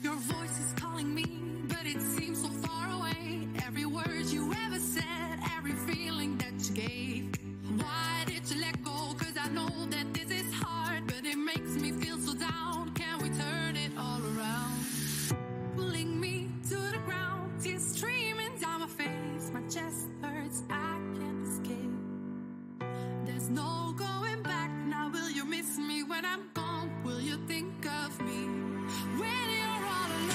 Your voice is calling me, but it seems so far away. Every word you ever said, every feeling that you gave. Why did you let go? 'Cause I know that this is hard, but it makes me feel so down. Can we turn it all around? Pulling me to the ground, tears streaming down my face. My chest hurts, I can't escape. There's no going back now. Will you miss me when I'm gone? Will you think of me when you're all alone?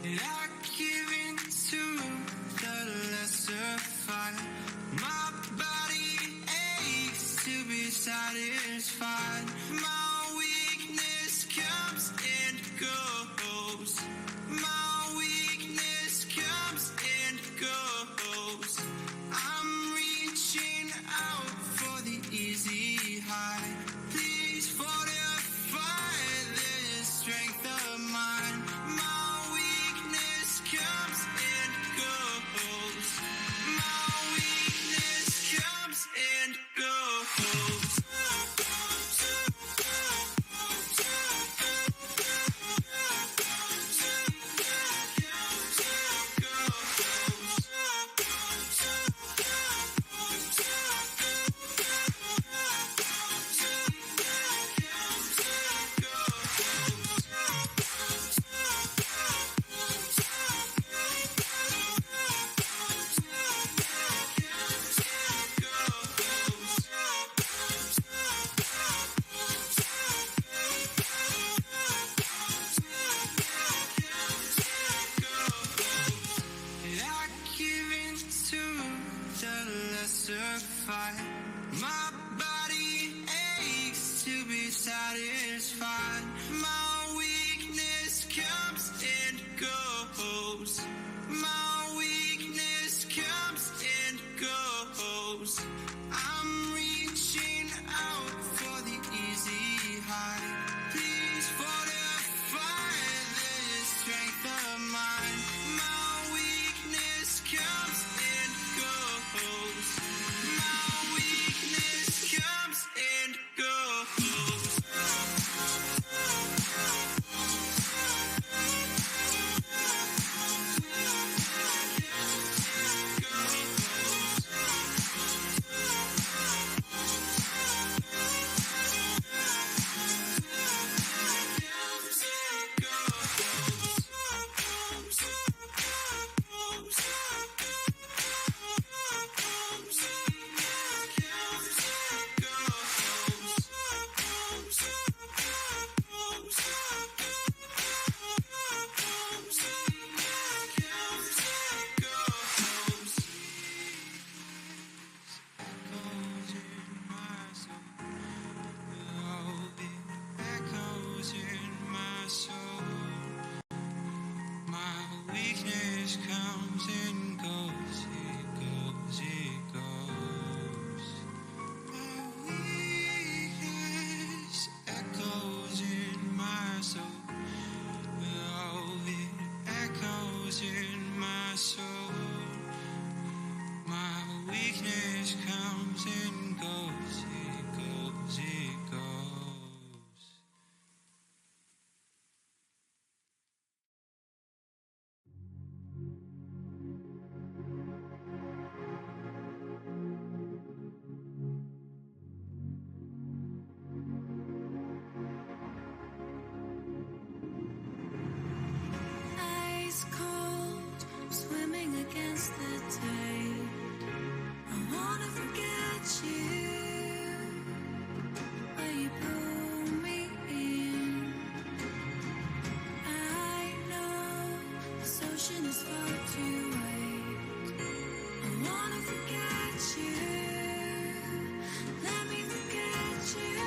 I give in to the lesser fight. My body aches to be satisfied. My weakness comes and goes. My weakness comes and goes. I'm reaching out for the easy high. Please fortify this strength of mine. My weakness comes and goes. My weakness comes and goes. My body aches to be satisfied. My weakness comes and goes. My weakness comes and goes. I'm reaching out for the easy high. Please fortify this strength of mine. My weakness comes and goes. My weakness comes and goes. against the tide. I wanna forget you, but you pull me in. I know this ocean is far too wide. I wanna forget you. Let me forget you.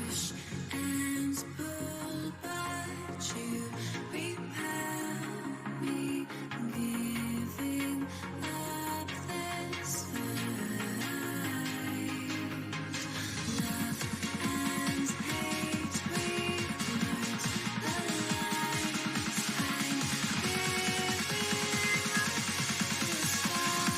Push and pull, but you repel me, giving up this fight. Love and hate, we cross the lines. I'm giving up this fight.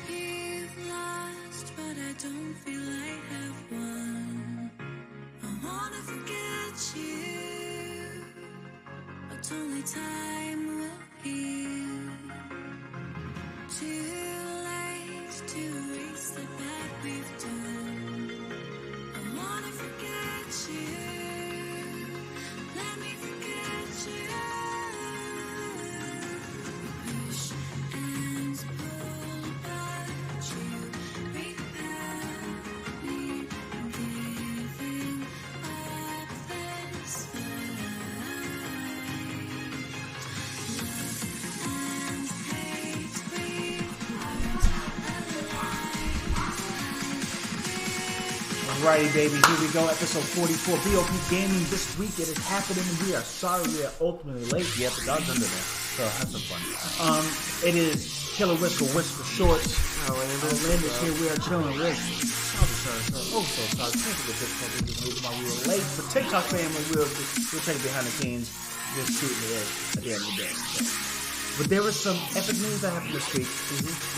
You've lost, but I don't feel I have won. I wanna forget you, but only time will heal. Too late to erase the bad we've done. I wanna forget you. Let me forget you. Push and pull, but you repel me, giving up this fight. Love and hate, we cross the lines. Alrighty, baby, here we go. Episode 44, B.o.P Gaming. This week it is happening. We are sorry we are ultimately late. Yeah, the dog's under there, so have some fun. It is Killer Whisper Shorts. Landis here. We are chilling with. So sorry. Technical difficulties. The reason why we were late. For TikTok family, we'll take it behind the scenes. Just shooting the air at the end of the day. So. But there was some epic news that happened this week.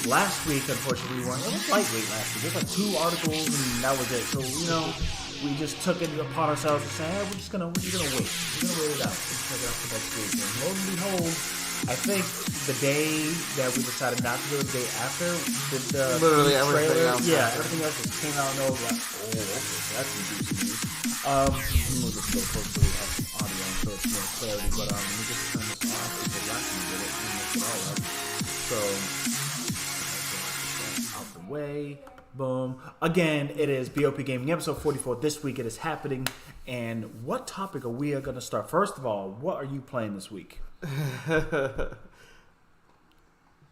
Last week, unfortunately, it was lightweight last week. There's like 2 articles and that was it. So, we just took it upon ourselves to say, hey, we're just gonna wait. We're gonna wait it out. We'll check it out for next week. And lo and behold, I think the day that we decided not to do it, the day after, the Literally everything trailer, else. everything else just came out and I was like, oh, okay, so that's some juicy news. Let me move this a little closer so we have some audio and so it's more clarity. But let me just turn this off because last time we did it, we messed it all up. So, out the way. Boom. Again, it is B.o.P Gaming episode 44. This week it is happening. And what topic are we going to start? First of all, what are you playing this week?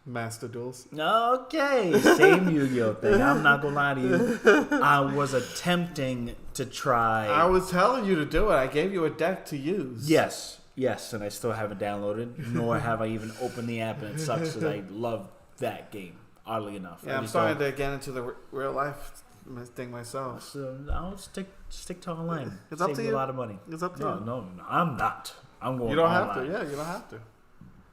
Master Duels. Okay, same Yu-Gi-Oh thing. I'm not going to lie to you. I was attempting to try. I was telling you to do it. I gave you a deck to use. Yes, and I still haven't downloaded, nor have I even opened the app, and it sucks because I love that game, oddly enough. Yeah, I'm starting to get into the real life thing myself. So I'll stick to online. It's up Save to me you. a lot of money. It's up to you. No, I'm not. I'm going You don't online. have to. Yeah, you don't have to.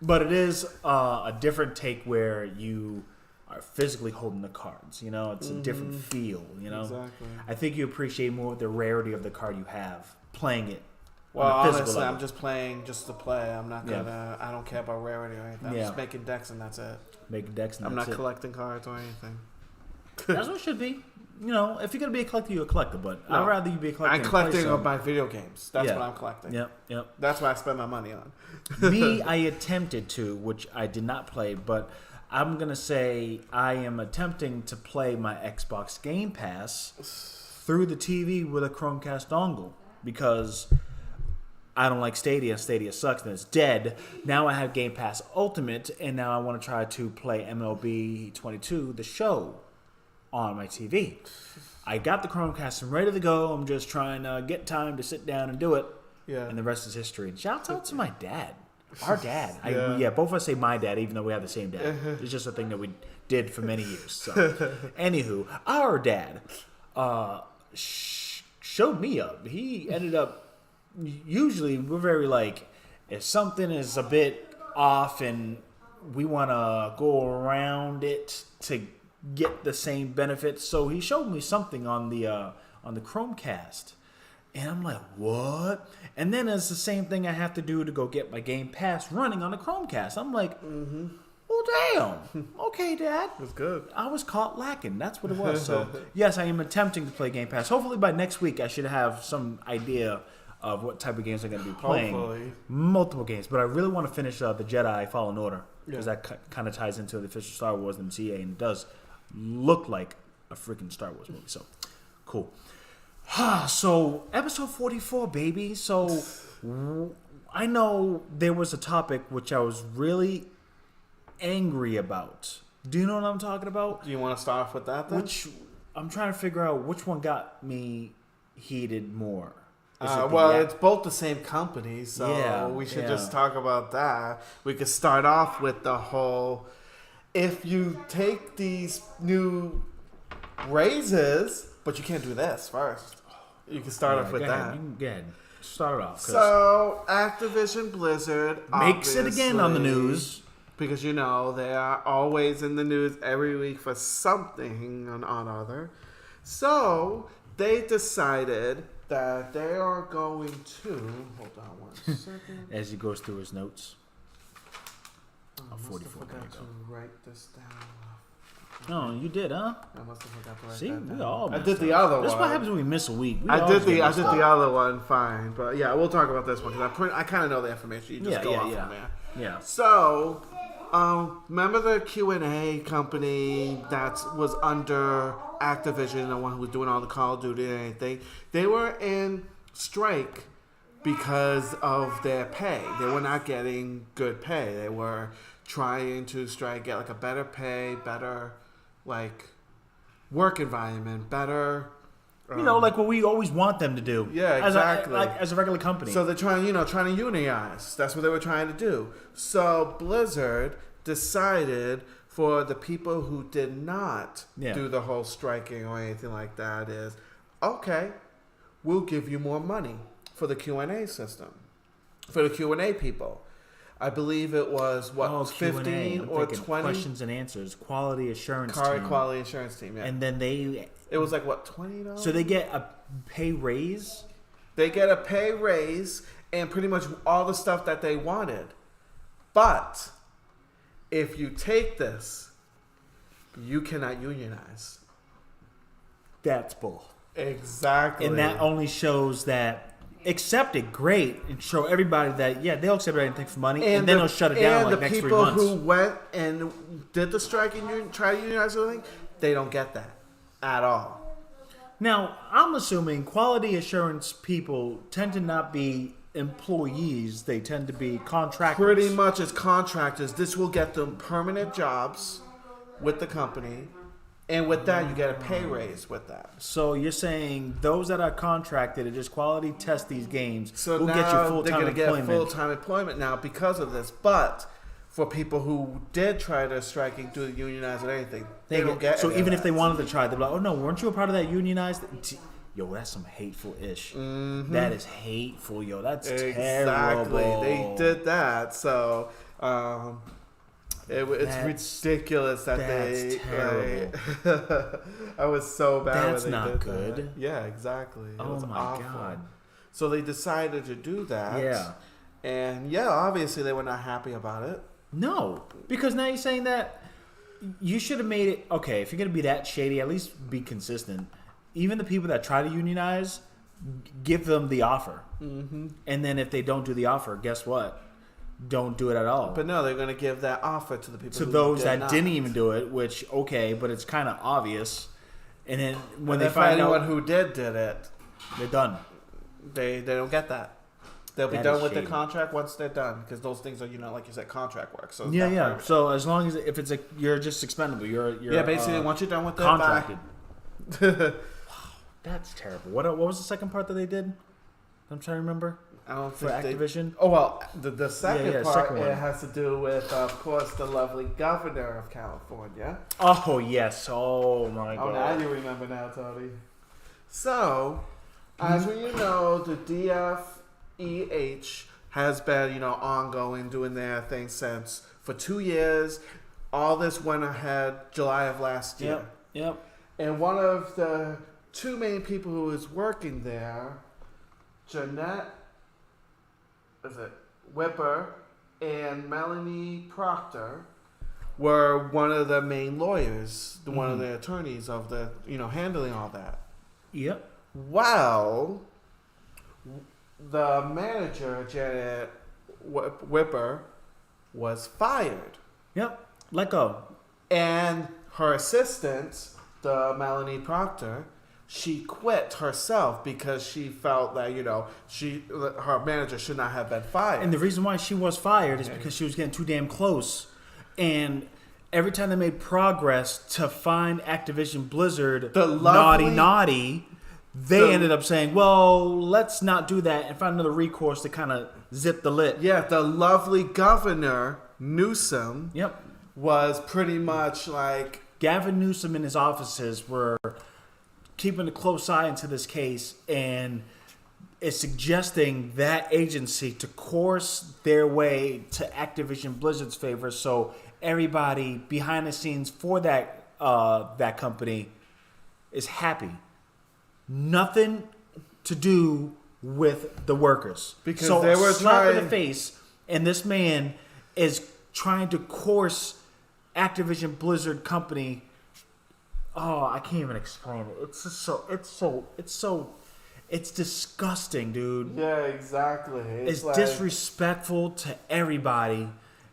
But it is a different take where you are physically holding the cards. It's a different feel. Exactly. I think you appreciate more the rarity of the card you have playing it. Well, on a physical honestly, level. I'm just playing just to play. I'm not gonna. I don't care about rarity or anything. I'm just making decks and that's it. Making decks. And I'm that's not it. collecting cards or anything. That's what it should be. If you're gonna be a collector, you're a collector. But I'd rather you be a collector. I'm collecting of my video games. That's what I'm collecting. Yep. That's what I spend my money on. Me, I attempted to, which I did not play, but I'm gonna say I am attempting to play my Xbox Game Pass through the TV with a Chromecast dongle because I don't like Stadia. Stadia sucks and it's dead. Now I have Game Pass Ultimate, and now I want to try to play MLB 22, the show, on my TV. I got the Chromecast. I'm ready to go. I'm just trying to get time to sit down and do it. Yeah. And the rest is history. And shouts out to my dad. Our dad. Both of us say my dad, even though we have the same dad. It's just a thing that we did for many years. So, anywho, our dad showed me up. He ended up, usually we're very like, if something is a bit off and we want to go around it to get the same benefits. So he showed me something on the Chromecast. And I'm like, what? And then it's the same thing I have to do to go get my Game Pass running on the Chromecast. I'm like, well, damn. Okay, Dad. That's good. I was caught lacking. That's what it was. So, yes, I am attempting to play Game Pass. Hopefully by next week I should have some idea of what type of games I'm going to be playing. Hopefully. Multiple games. But I really want to finish the Jedi Fallen Order. Because that kind of ties into the official Star Wars MCA. And it does look like a freaking Star Wars movie. So, cool. So, episode 44, baby. So, I know there was a topic which I was really angry about. Do you know what I'm talking about? Do you want to start off with that then? Which, I'm trying to figure out which one got me heated more. It's both the same company, so we should just talk about that. We could start off with the whole, if you take these new raises, but you can't do this first. You can start off with that. Go ahead. Start it off. So, Activision Blizzard makes it again on the news. Because, they are always in the news every week for something or other. So, they decided that they are going to... Hold on one second. As he goes through his notes. 44. I forgot to write this down. No, you did, huh? I must have forgot to write See, that down. we all I did the other one. That's what happens when we miss a week. I did the other one, fine. But yeah, we'll talk about this one because I kind of know the information. You just go off from there. Yeah. So, remember the Q&A company that was under Activision, the one who was doing all the Call of Duty and anything? They were in strike because of their pay. They were not getting good pay. They were trying to strike, get like a better pay, better like work environment, better. Like what we always want them to do. Yeah, exactly. As a regular company. So they're trying to unionize. That's what they were trying to do. So Blizzard decided for the people who did not do the whole striking or anything like that is, okay, we'll give you more money for the Q&A system, for the Q&A people. I believe it was, 15 or 20? Questions and answers, quality assurance team. Quality assurance team, yeah. And then it was like, $20? So they get a pay raise? They get a pay raise and pretty much all the stuff that they wanted. But if you take this, you cannot unionize. That's bull. Exactly. And that only shows that accept it, great, and show everybody that, they'll accept anything for money, and then they'll shut it down like next 3 months. And the people who went and did the strike and tried to unionize everything, they don't get that at all. Now, I'm assuming quality assurance people tend to not be employees. They tend to be contractors. Pretty much as contractors. This will get them permanent jobs with the company. And with that, you get a pay raise with that. So you're saying those that are contracted to just quality test these games will now get you full-time they're going to employment. get full-time employment now because of this. But for people who did try to striking, do the unionized or anything, they don't get. So even if they wanted to try, they're like, "Oh no, weren't you a part of that unionized?" Yo, that's some hateful ish. Mm-hmm. That is hateful, yo. That's terrible. They did that. So. It's ridiculous that that's terrible. I was so bad. That's when they not did good. That. Yeah, exactly. It was my awful. God. So they decided to do that. Yeah. And obviously they were not happy about it. No, because now you're saying that you should have made it. Okay, if you're gonna be that shady, at least be consistent. Even the people that try to unionize, give them the offer. Mm-hmm. And then if they don't do the offer, guess what? Don't do it at all. But no, they're going to give that offer to the people to those that didn't even do it, which, okay, but it's kind of obvious. And then when they find anyone out who did it, they're done. They don't get that. They'll be done with the contract once they're done, because those things are, like you said, contract work. So yeah. So as long as if it's you're just expendable, you're basically once you're done with contracted. Wow, that's terrible. What was the second part that they did? I'm trying to remember. I don't for think Activision. The second part second it has to do with, of course, the lovely governor of California. Oh yes. Oh my God. Oh, now you remember now, Tony. So, as we know, the DFEH has been, ongoing, doing their thing since for 2 years. All this went ahead July of last year. Yep. And one of the two main people who is working there, Jeanette, Whipper and Melanie Proctor, were one of the main lawyers, one of the attorneys of the, handling all that. Yep. Well, the manager, Janet Whipper, was fired. Yep. Let go. And her assistant, the Melanie Proctor, she quit herself because she felt that, her manager should not have been fired. And the reason why she was fired is because she was getting too damn close. And every time they made progress to find Activision Blizzard naughty, they ended up saying, well, let's not do that and find another recourse to kind of zip the lid. Yeah, the lovely governor, Newsom, was pretty much like... Gavin Newsom and his offices were keeping a close eye into this case and is suggesting that agency to course their way to Activision Blizzard's favor, so everybody behind the scenes for that company is happy. Nothing to do with the workers. Because so they were slap trying... in the face, and this man is trying to course Activision Blizzard company. Oh, I can't even explain it. It's disgusting, dude. Yeah, exactly. It's disrespectful to everybody,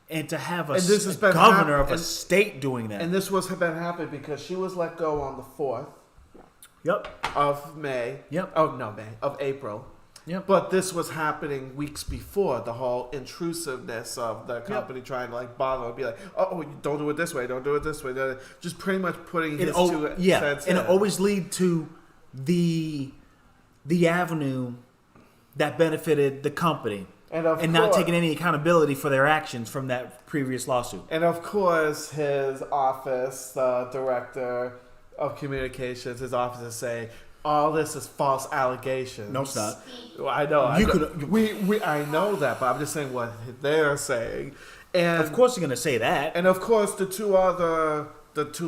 and to have a been governor of a state doing that. And this was been happening because she was let go on the 4th. Of May. Of April. But this was happening weeks before, the whole intrusiveness of the company trying to bother and be like, oh, don't do it this way, don't do it this way. Just pretty much putting his two cents in. And it always lead to the avenue that benefited the company. And not taking any accountability for their actions from that previous lawsuit. And of course, his office, the director of communications, his office is saying, all this is false allegations. No, it's not. Well, I know. I know that, but I'm just saying what they're saying. And of course, you're going to say that. And of course, the two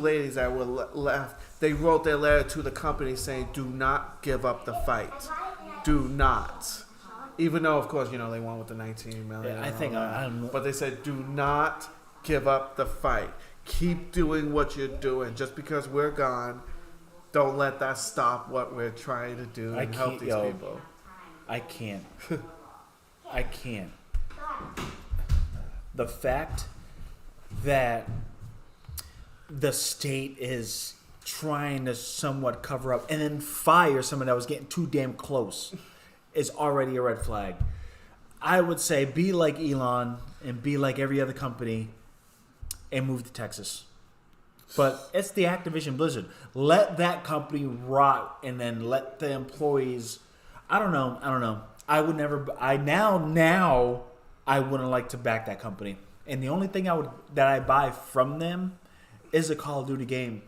ladies that were left, they wrote their letter to the company saying, "Do not give up the fight. Do not." Even though, of course, they won with the 19 million. Yeah, I think. But they said, "Do not give up the fight. Keep doing what you're doing. Just because we're gone, don't let that stop what we're trying to do and help these people." I can't. I can't. The fact that the state is trying to somewhat cover up and then fire someone that was getting too damn close is already a red flag. I would say be like Elon and be like every other company and move to Texas. But it's the Activision Blizzard. Let that company rot and then let the employees... I don't know. I would never... Now I wouldn't like to back that company. And the only thing that I buy from them is a Call of Duty game.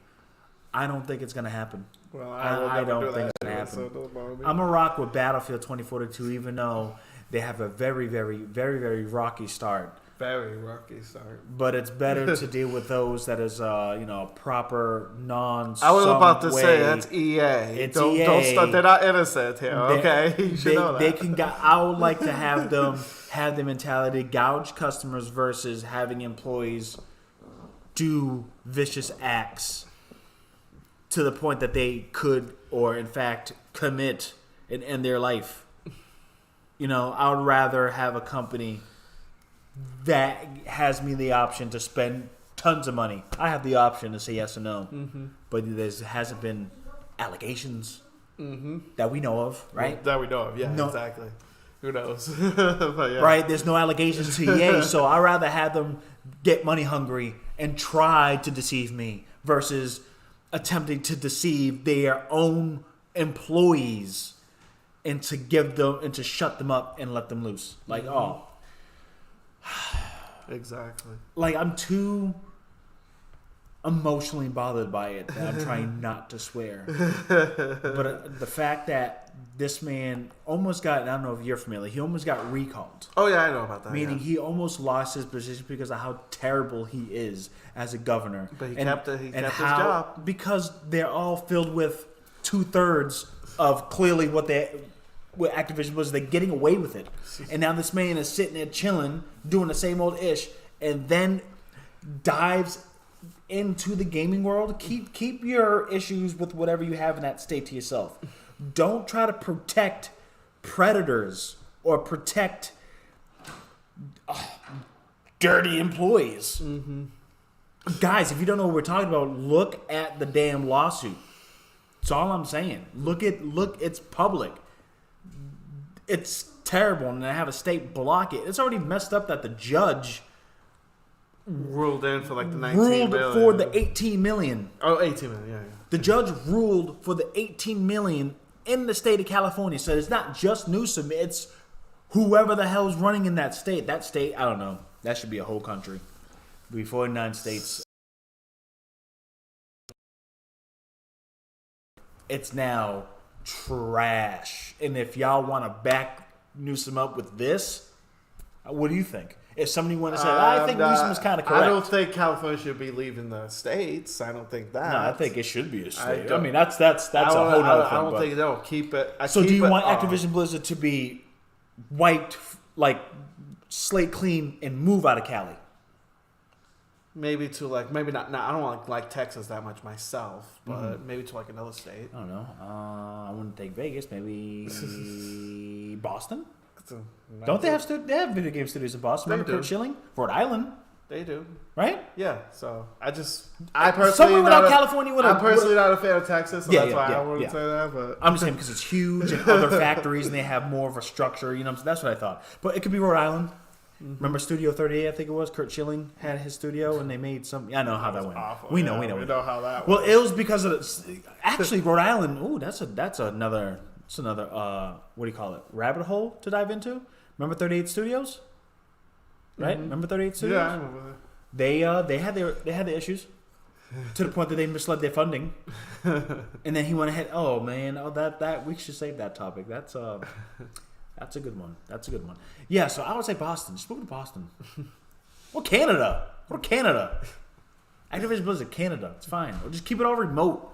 I don't think it's going to happen. Well, I don't think it's going to happen. So I'm a rock with Battlefield 2042, even though they have a very, very, very, very rocky start. Very rocky start. But it's better to deal with those that is, proper non. I was about to say that's EA. It's don't EA. Start. They're not innocent here. Okay, you should know that. They can. I would like to have them have the mentality gouge customers versus having employees do vicious acts to the point that they could, or in fact, commit and end their life. I would rather have a company that has me the option to spend tons of money. I have the option to say yes or no. Mm-hmm. But there hasn't been allegations that we know of, right? That we know of, yeah, exactly. Who knows? But yeah. Right? There's no allegations to EA, so I'd rather have them get money hungry and try to deceive me versus attempting to deceive their own employees and to give them and to shut them up and let them loose. Like, Exactly. Like, I'm too emotionally bothered by it that I'm trying not to swear. But the fact that this man almost got, I don't know if you're familiar, he almost got recalled. Oh, yeah, I know about that. Meaning he almost lost his position because of how terrible he is as a governor. But he kept his job. Because they're all filled with 2/3 of clearly what Activision was, they're getting away with it. And now this man is sitting there chilling, doing the same old ish, and then dives into the gaming world. Keep your issues with whatever you have in that state to yourself. Don't try to protect predators or protect dirty employees. Mm-hmm. Guys, if you don't know what we're talking about, look at the damn lawsuit. That's all I'm saying. Look, it's public. It's terrible, and to have a state block it. It's already messed up that the judge ruled in for like the 19 ruled million. for the 18 million. Oh, 18 million, yeah. The judge ruled for the 18 million in the state of California. So it's not just Newsom, it's whoever the hell's running in that state. That state, I don't know. That should be a whole country. It'd be 49 states. It's now trash. And if y'all want to back Newsom up with this, what do you think? If somebody wanted to say, I think Newsom is kind of correct. I don't think California should be leaving the states. I don't think that. No, I think it should be a state. I mean, that's a whole nother thing. I don't think they'll keep it. So do you want Activision Blizzard to be wiped, like slate clean, and move out of Cali? Maybe to maybe not. I don't like Texas that much myself, but maybe to another state. I don't know. I wouldn't take Vegas. Maybe Boston. Don't they have video game studios in Boston? Remember Kurt Schilling? Rhode Island. They do. Right? Yeah. So I personally somewhere without California I'm personally not a fan of Texas, so that's why I wouldn't say that. But I'm just saying because it's huge and other factories and they have more of a structure. You know, that's what I thought. But it could be Rhode Island. Remember Studio 38? I think it was Kurt Schilling had his studio and they made some. I know how that went. Awful. We know how that. Well, it was because of actually Rhode Island. Ooh, that's another. It's another. What do you call it? Rabbit hole to dive into. Remember 38 Studios? Right? Remember 38 Studios? Yeah, I remember that. They had their issues to the point that they misled their funding, and then he went ahead. Oh man, that we should save that topic. That's a good one. That's a good one. Yeah, so I would say Boston. Just move to Boston. Or Canada. Activision Blizzard, Canada. It's fine. Or just keep it all remote.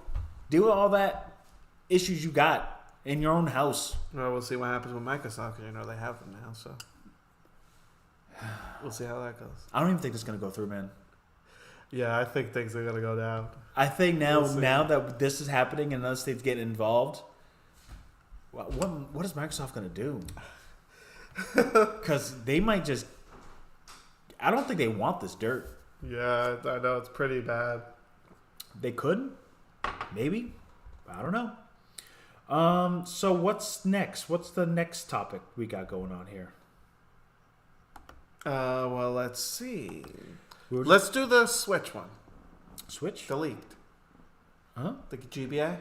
Deal with all that issues you got in your own house. Well, we'll see what happens with Microsoft because they have them now. So we'll see how that goes. I don't even think it's gonna go through, man. Yeah, I think things are gonna go down. I think now that this is happening and other states getting involved, what is Microsoft gonna do? Because they might just. I don't think they want this dirt. Yeah, I know it's pretty bad. They could, maybe. I don't know. So what's next? What's the next topic we got going on here? Well, let's see. Let's do the Switch one. Switch? The leaked. Huh? The GBA?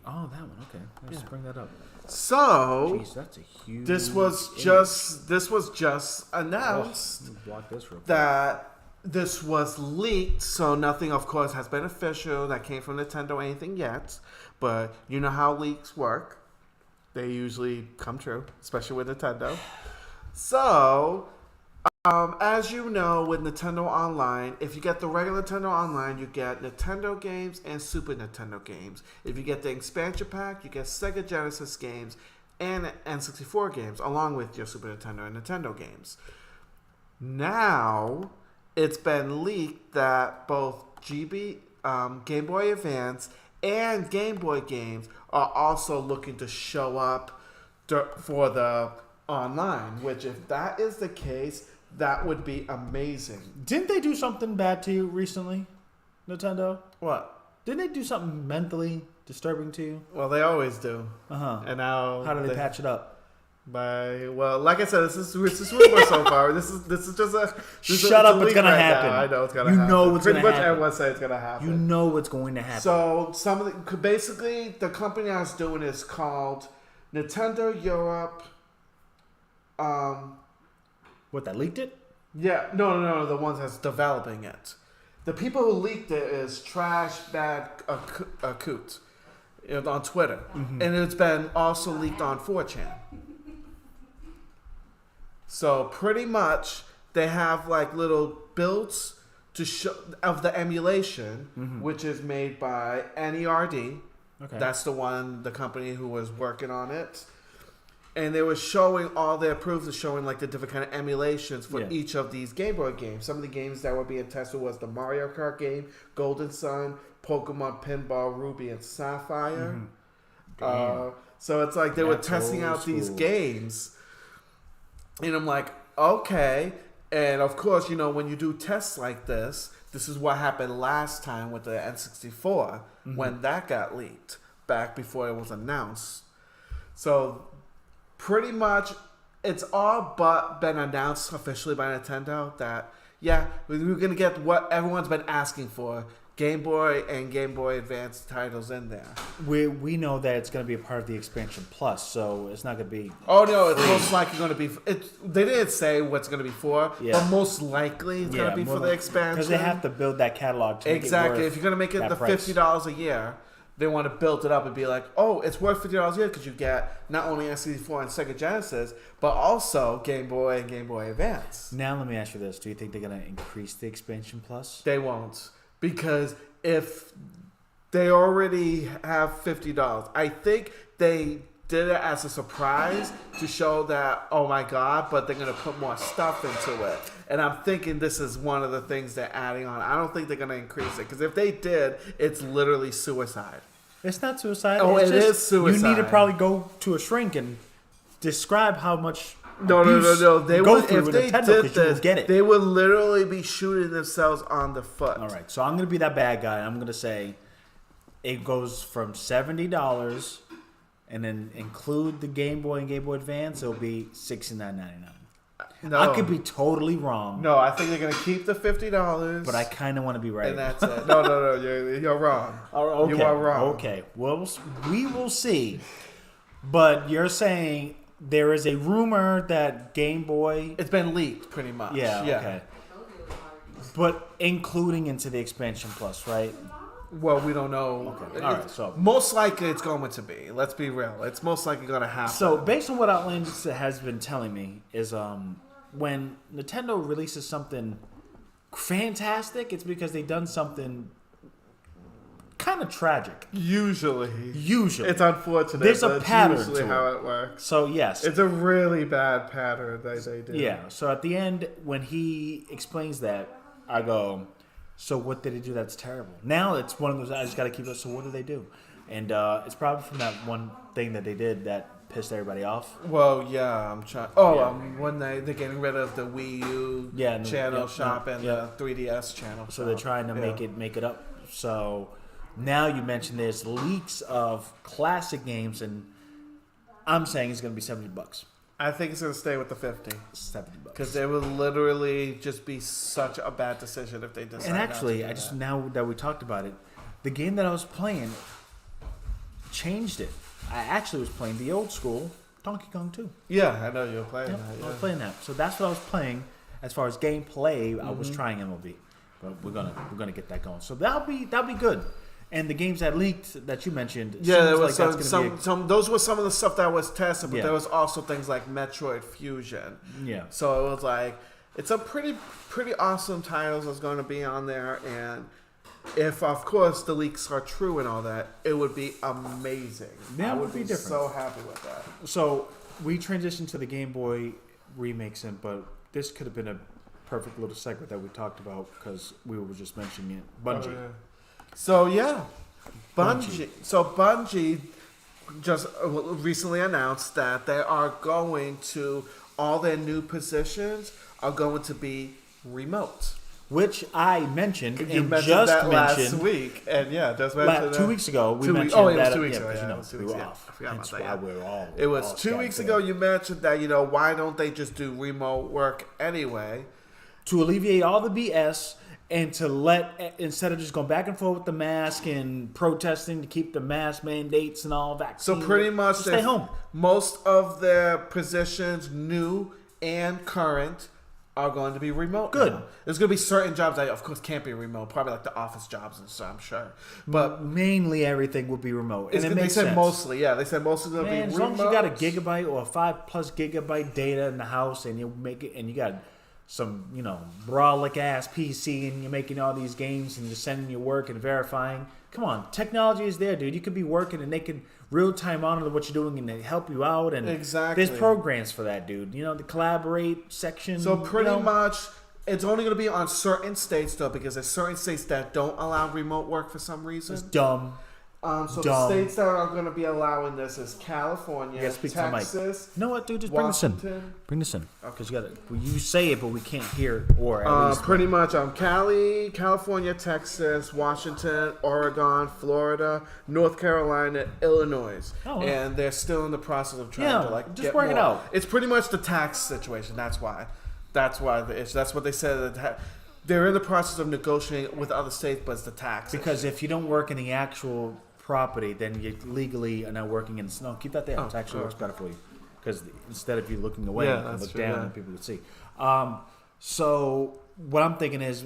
Oh, that one. Okay. Let's bring that up. So, jeez, that's a huge. This was just announced block this real quick. that this was leaked. So nothing, of course, has been official that came from Nintendo or anything yet. But you know how leaks work. They usually come true, especially with Nintendo. So, as you know, with Nintendo Online, if you get the regular Nintendo Online, you get Nintendo games and Super Nintendo games. If you get the expansion pack, you get Sega Genesis games and N64 games, along with your Super Nintendo and Nintendo games. Now, it's been leaked that both Game Boy Advance and Game Boy games are also looking to show up for the online, which if that is the case, that would be amazing. Didn't they do something bad to you recently, Nintendo? What? Didn't they do something mentally disturbing to you? Well, they always do. Uh-huh. And now... How do they patch it up? Well, like I said, this is rumor so far. This is just a Shut up! It's gonna happen. Now. I know it's gonna happen. You know what's gonna happen. Pretty much everyone say it's gonna happen. You know what's going to happen. So basically the company I was doing is called Nintendo Europe. What, that leaked it? Yeah, no, the ones that's developing it. The people who leaked it is Trash Bad Coot on Twitter, and it's been also leaked on 4chan. So pretty much they have like little builds to show of the emulation, which is made by NERD. Okay. That's the company who was working on it. And they were showing all their proofs, showing like the different kind of emulations for each of these Game Boy games. Some of the games that were being tested was the Mario Kart game, Golden Sun, Pokemon Pinball Ruby and Sapphire. So it's like they were testing out these games. And I'm like, okay. And of course, when you do tests like this is what happened last time with the N64 when that got leaked back before it was announced. So pretty much it's all but been announced officially by Nintendo that, we're going to get what everyone's been asking for. Game Boy and Game Boy Advance titles in there. We know that it's going to be a part of the expansion plus, so it's not going to be. Oh no, it's most likely going to be. They didn't say what's going to be for, but most likely it's going to be for the expansion because they have to build that catalog to make it worth if you're going to make it the $50 a year, they want to build it up and be like, oh, it's worth $50 a year because you get not only N64 and Sega Genesis, but also Game Boy and Game Boy Advance. Now let me ask you this: do you think they're going to increase the expansion plus? They won't. Because if they already have $50, I think they did it as a surprise to show that, oh my God, but they're going to put more stuff into it. And I'm thinking this is one of the things they're adding on. I don't think they're going to increase it. Because if they did, it's literally suicide. It's not suicide. Oh, it's it is suicide. You need to probably go to a shrink and describe how much No. They go would, through if they Nintendo, did this, get it. they would literally be shooting themselves on the foot. All right, so I'm going to be that bad guy. I'm going to say it goes from $70 and then include the Game Boy and Game Boy Advance. It'll be $69.99. No. I could be totally wrong. No, I think they're going to keep the $50. But I kind of want to be right. And that's it. No, you're wrong. Okay. You are wrong. Okay, well, we will see. But you're saying there is a rumor that Game Boy... It's been leaked, pretty much. Yeah, okay. But including into the expansion plus, right? Well, we don't know. Okay. All right, so... Most likely it's going to be. Let's be real. It's most likely going to happen. So, based on what Outlandish has been telling me, is when Nintendo releases something fantastic, it's because they've done something kind of tragic. Usually. It's unfortunate. There's a pattern usually to how it. It works. So, yes. It's a really bad pattern that they do. Yeah. So, at the end, when he explains that, I go, so what did he do that's terrible? Now, it's one of those, I just got to keep it, so what do they do? And it's probably from that one thing that they did that pissed everybody off. Well, yeah, I'm trying. When they're getting rid of the Wii U channel shop and the 3DS channel. So they're trying to make it up. So now you mentioned there's leaks of classic games, and I'm saying it's going to be $70. I think it's going to stay with the 50. $70. Because it would literally just be such a bad decision if they decide. And actually, now that we talked about it, the game that I was playing changed it. I actually was playing the old school Donkey Kong 2. Yeah, I know you were playing that. Yeah. I was playing that. So that's what I was playing. As far as gameplay, I was trying MLB, but we're gonna get that going. So that'll be good. And the games that leaked that you mentioned, there was some. Those were some of the stuff that was tested, but there was also things like Metroid Fusion. Yeah. So it was like it's a pretty awesome titles that's going to be on there, and if of course the leaks are true and all that, it would be amazing. That I would be different. So happy with that. So we transitioned to the Game Boy remakes, but this could have been a perfect little segment that we talked about because we were just mentioning it. Bungie. Oh, yeah. So yeah, Bungie. So Bungie just recently announced that they are going to all their new positions are going to be remote. which I mentioned You and mentioned just that last mentioned week, and just mentioned 2 weeks ago. We 2 weeks. mentioned Oh, it was that. 2 weeks ago. because, Yeah, you know, it was 2 we weeks were ago. off. I forgot Hence about why that. we're all. It was all 2 weeks scattered. ago. You mentioned that why don't they just do remote work anyway? To alleviate all the BS and to instead of just going back and forth with the mask and protesting to keep the mask mandates and all vaccines. So pretty much, stay home. Most of their positions, new and current, are going to be remote. Good. Now. There's going to be certain jobs that, of course, can't be remote. Probably like the office jobs and stuff, I'm sure. But mainly everything will be remote. And they said sense. mostly, yeah. They said mostly going to be as remote. long as you got a gigabyte or 5+ gigabyte data in the house, and you make it, and you got some, brolic ass PC, and you're making all these games, and you're sending your work and verifying. Come on, technology is there, dude. You could be working, and they can real time monitor what you're doing, and they help you out. And exactly, there's programs for that, dude. The collaborate section. So pretty much, it's only going to be on certain states though, because there's certain states that don't allow remote work for some reason. It's dumb. So the states that are going to be allowing this is California, Texas. You know what, dude? Just Washington. bring this in. Because you say it, but we can't hear it. Or at least pretty much, California, Texas, Washington, Oregon, Florida, North Carolina, Illinois, and they're still in the process of trying to just get work more. it out. It's pretty much the tax situation. That's why that's what they said. They're in the process of negotiating with other states, but it's the tax. Because if you don't work in the actual property, then you legally are not working in the snow. Keep that there. It actually works better for you. Because instead of you looking away, you can look down and people can see. So what I'm thinking is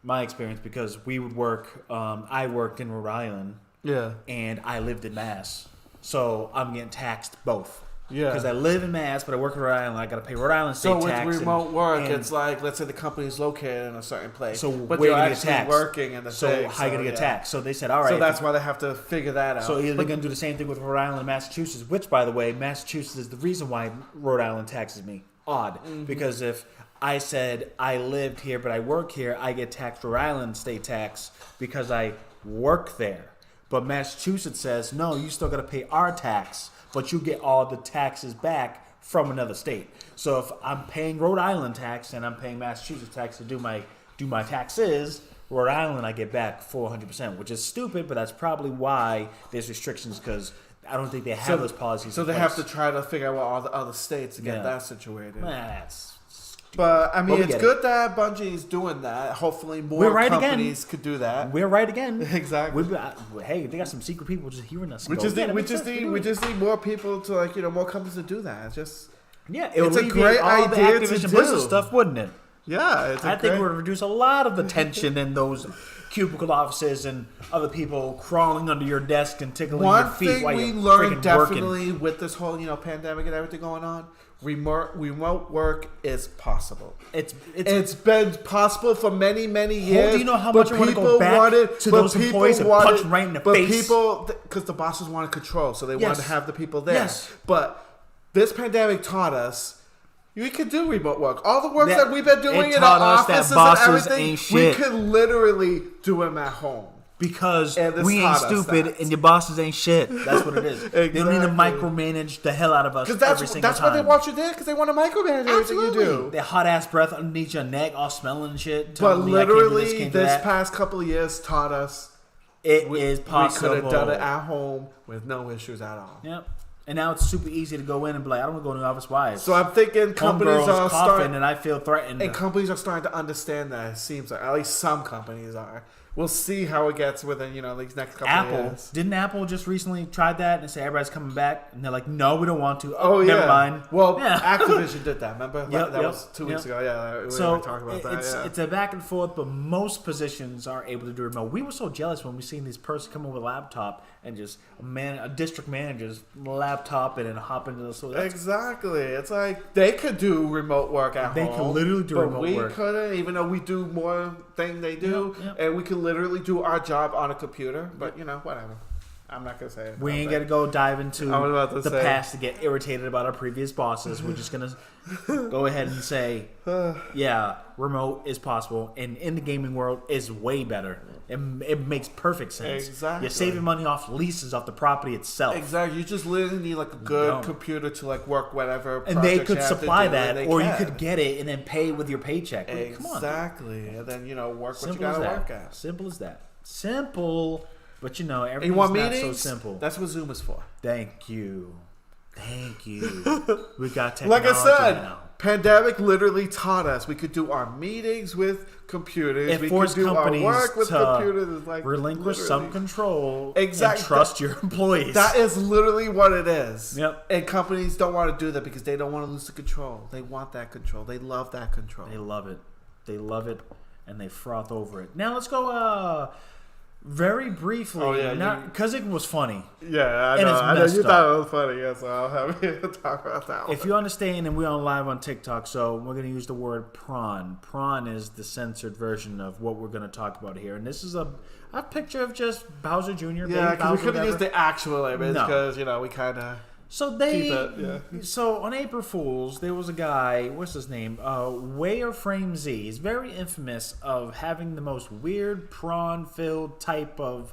my experience, because we would work, I worked in Rhode Island. Yeah. And I lived in Mass. So I'm getting taxed both. Yeah. Because I live in Mass, but I work in Rhode Island. I got to pay Rhode Island state tax. So with remote work, it's like, let's say the company is located in a certain place. So but where you're are you actually taxed? working in the So thing. how are you going to get taxed? So they said, all right. So that's why they have to figure that out. So either they're going to do the same thing with Rhode Island and Massachusetts, which, by the way, Massachusetts is the reason why Rhode Island taxes me. Odd. Mm-hmm. Because if I said I lived here but I work here, I get taxed Rhode Island state tax because I work there. But Massachusetts says, no, you still got to pay our tax, but you get all the taxes back from another state. So if I'm paying Rhode Island tax and I'm paying Massachusetts tax to do my taxes, Rhode Island I get back 400%, which is stupid, but that's probably why there's restrictions, because I don't think they have those policies. So they have to try to figure out what all the other states to get that situated. That's But I mean, it's good that Bungie's doing that. Hopefully, more companies could do that. We're right again. Exactly. Hey, they got some secret people just hearing us. We just need more people to more companies to do that. It's it's a great idea to do. Blizzard stuff, wouldn't it? Yeah, I think we're to reduce a lot of the tension in those cubicle offices and other people crawling under your desk and tickling your feet while you're One thing we learned definitely with this whole pandemic and everything going on. Remote work is possible. It's been possible for many years. Do you know how much I want to go back to those employees and punch them right in the face? Because the bosses wanted control, so they wanted to have the people there. Yes. But this pandemic taught us we could do remote work. All the work that we've been doing in our offices and everything, we could literally do them at home. Because we ain't stupid and your bosses ain't shit. That's what it is. Exactly. They don't need to micromanage the hell out of us every single time. That's why they want you there, because they want to micromanage everything you do. Their hot ass breath underneath your neck, all smelling and shit. But literally, this past couple of years taught us it is possible. We could have done it at home with no issues at all. Yep. And now it's super easy to go in and be like, I don't want to go to the office. Why? So I'm thinking companies are starting, and I feel threatened. And companies are starting to understand that. It seems like at least some companies are. We'll see how it gets within these next couple of years. Didn't Apple just recently tried that and say everybody's coming back? And they're like, no, we don't want to. Oh, yeah. Never mind. Well, Activision did that, remember? That was 2 weeks ago. Yeah, we were talking about that. It's a back and forth, but most positions are able to do remote. We were so jealous when we seen this person come over with a laptop and just a district manager's laptop and hop into the store. Exactly. It's like they could do remote work at home. They could literally do remote work. But we couldn't, even though we do more thing they do, and we could literally do our job on a computer. But whatever. I'm not gonna say it. We ain't gonna go dive into the say. past to get irritated about our previous bosses. We're just gonna go ahead and say, yeah, remote is possible, and in the gaming world is way better. It makes perfect sense. Exactly. You're saving money off leases off the property itself. Exactly. You just literally need like a good computer to like work whatever. And they could supply that, or you can. could get it and then pay with your paycheck. Exactly. Come on, and then work Simple what you gotta as work at. Simple as that. Simple, but everything's you want not meetings? so simple. That's what Zoom is for. Thank you. We got technology Like I said, now. pandemic literally taught us we could do our meetings with computers. It we forced could do our companies work with to computers. It's like relinquish some control Exactly. and trust your employees. That is literally what it is. Yep. And companies don't want to do that because they don't want to lose the control. They want that control. They love that control. They love it. They love it, and they froth over it. Now let's go very briefly. Oh, yeah, Because it was funny. Yeah, I And know. it's I know messed you up. thought it was funny. Yeah, so I'll have you talk about that one. If you understand, and we're on live on TikTok, so we're going to use the word prawn. Prawn is the censored version of what we're going to talk about here. And this is a picture of just Bowser Jr. Yeah, because we couldn't use use the actual image No. because, we kind of... So So on April Fools, there was a guy. What's his name? Wireframe Z. He's very infamous of having the most weird prawn-filled type of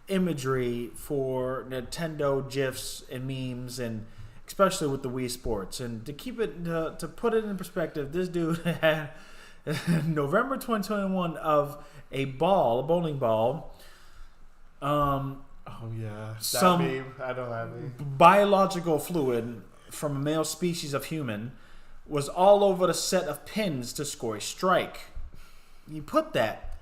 imagery for Nintendo gifs and memes, and especially with the Wii Sports. And to keep it to put it in perspective, this dude had November 2021 of a bowling ball. Oh, yeah. Some meme. I know that meme. biological fluid from a male species of human was all over the set of pins to score a strike. You put that.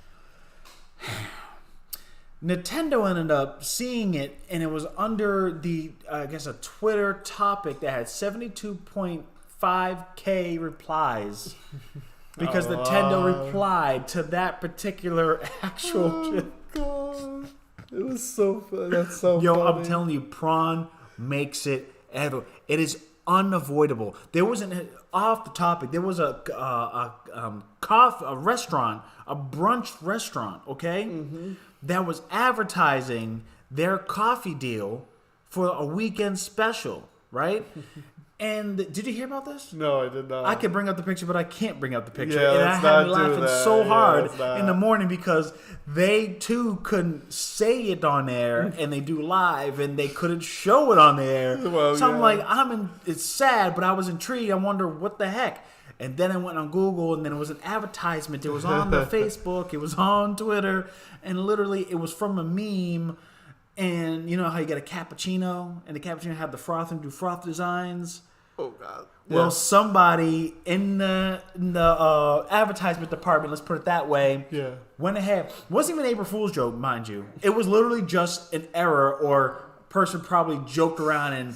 Nintendo ended up seeing it, and it was under the, a Twitter topic that had 72.5K replies. Because Nintendo replied to that particular actual... God. It was so fun. That's so Yo, funny. I'm telling you, prawn makes it ever. It is unavoidable. There was off the topic. There was a restaurant, a brunch restaurant, okay, that was advertising their coffee deal for a weekend special, right? And did you hear about this? No, I did not. I could bring up the picture, but I can't bring up the picture. Yeah, and I let's had me not do laughing that. so Yeah, hard let's not. in the morning because they too couldn't say it on air, and they do live, and they couldn't show it on the air. Well, so I'm yeah. like, it's sad, but I was intrigued. I wonder what the heck. And then I went on Google, and then it was an advertisement. It was on the Facebook. It was on Twitter, and literally it was from a meme. And you know how you get a cappuccino, and the cappuccino have the froth and do froth designs. Oh, God. Well, Yeah. somebody in the advertisement department, let's put it that way, went ahead. Wasn't even an April Fool's joke, mind you. It was literally just an error, or person probably joked around and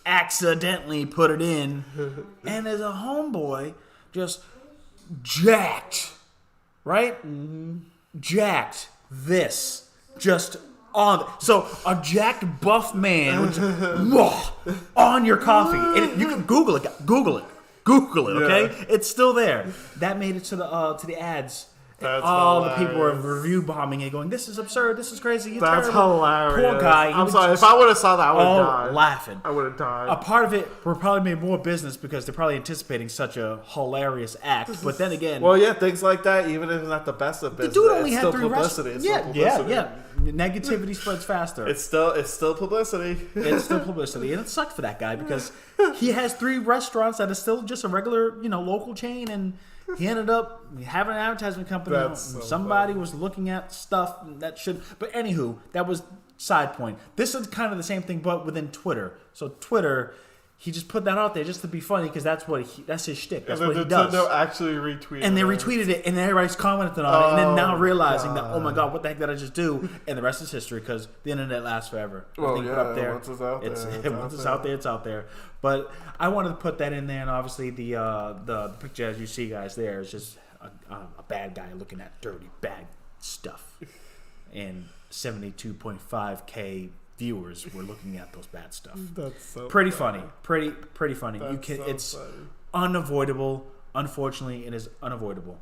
accidentally put it in. And there's a homeboy just jacked, right? Jacked this just on. So a jacked buff man would just, on your coffee. And you can Google it. Google it. Okay, it's still there. That made it to the ads. That's all the people were hilarious. review bombing it, going, "This is absurd. This is crazy. You're That's terrible." hilarious. Poor guy. He I'm was sorry. just If I would have saw that, I would have all died. laughing. I would have died. A part of it were probably made more business because they're probably anticipating such a hilarious act. But then again, Well, yeah, things like that, even if it's not the best of the business, dude only it's had still 3 publicity. restaurants. It's still publicity. Yeah. Negativity spreads faster. It's still publicity. It's still publicity, and it sucked for that guy because he has 3 restaurants that is still just a regular, local chain, and he ended up having an advertisement company. That's so Somebody funny. was looking at stuff that should. But anywho, that was side point. This is kind of the same thing, but within Twitter. So Twitter, he just put that out there just to be funny because that's his shtick. That's And what then he does. Nintendo actually retweeted And they it. retweeted it, and everybody's commenting on it, and then now Oh, realizing that, God. oh my God, what the heck did I just do? And the rest is history because the internet lasts forever. Well, Everything put yeah, up there, once it's out there, it's once it's out out there, it's out there. But I wanted to put that in there, and obviously the picture as you see, guys, there is just a bad guy looking at dirty, bad stuff, and 72.5K viewers were looking at those bad stuff. That's so Pretty funny. Pretty funny. That's so It's funny. unavoidable. Unfortunately, it is unavoidable.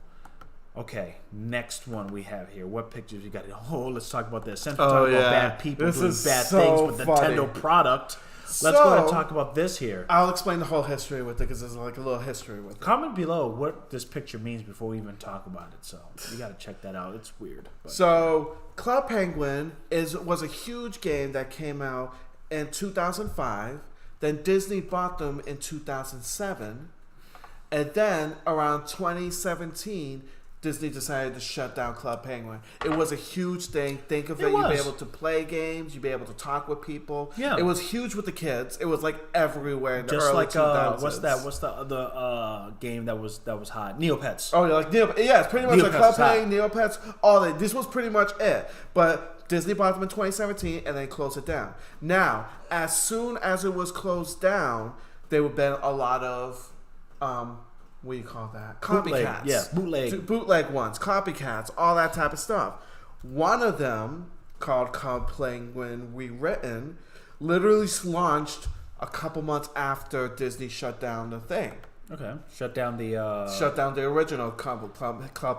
Okay, next one we have here. What pictures you got? Oh, let's talk about this. Since Oh, we're talking yeah. about bad people This doing is bad so things with funny. Nintendo product, let's go ahead and talk about this here. I'll explain the whole history with it because there's like a little history with it. Comment below what this picture means before we even talk about it. So you got to check that out. It's weird. But. So Club Penguin was a huge game that came out in 2005. Then Disney bought them in 2007. And then around 2017, Disney decided to shut down Club Penguin. It was a huge thing. Think of it. You'd be able to play games. You'd be able to talk with people. Yeah. It was huge with the kids. It was like everywhere in the Just early like 2000s. what's the other game that was hot? Neopets. Oh, like yeah, it's pretty much like Club Penguin, Neopets, all that. This was pretty much it. But Disney bought them in 2017 and then closed it down. Now, as soon as it was closed down, there would been a lot of what do you call that? Copycats. Bootleg ones, copycats, all that type of stuff. One of them, called Club Penguin Rewritten, literally launched a couple months after Disney shut down the thing. Okay. Shut down the original Club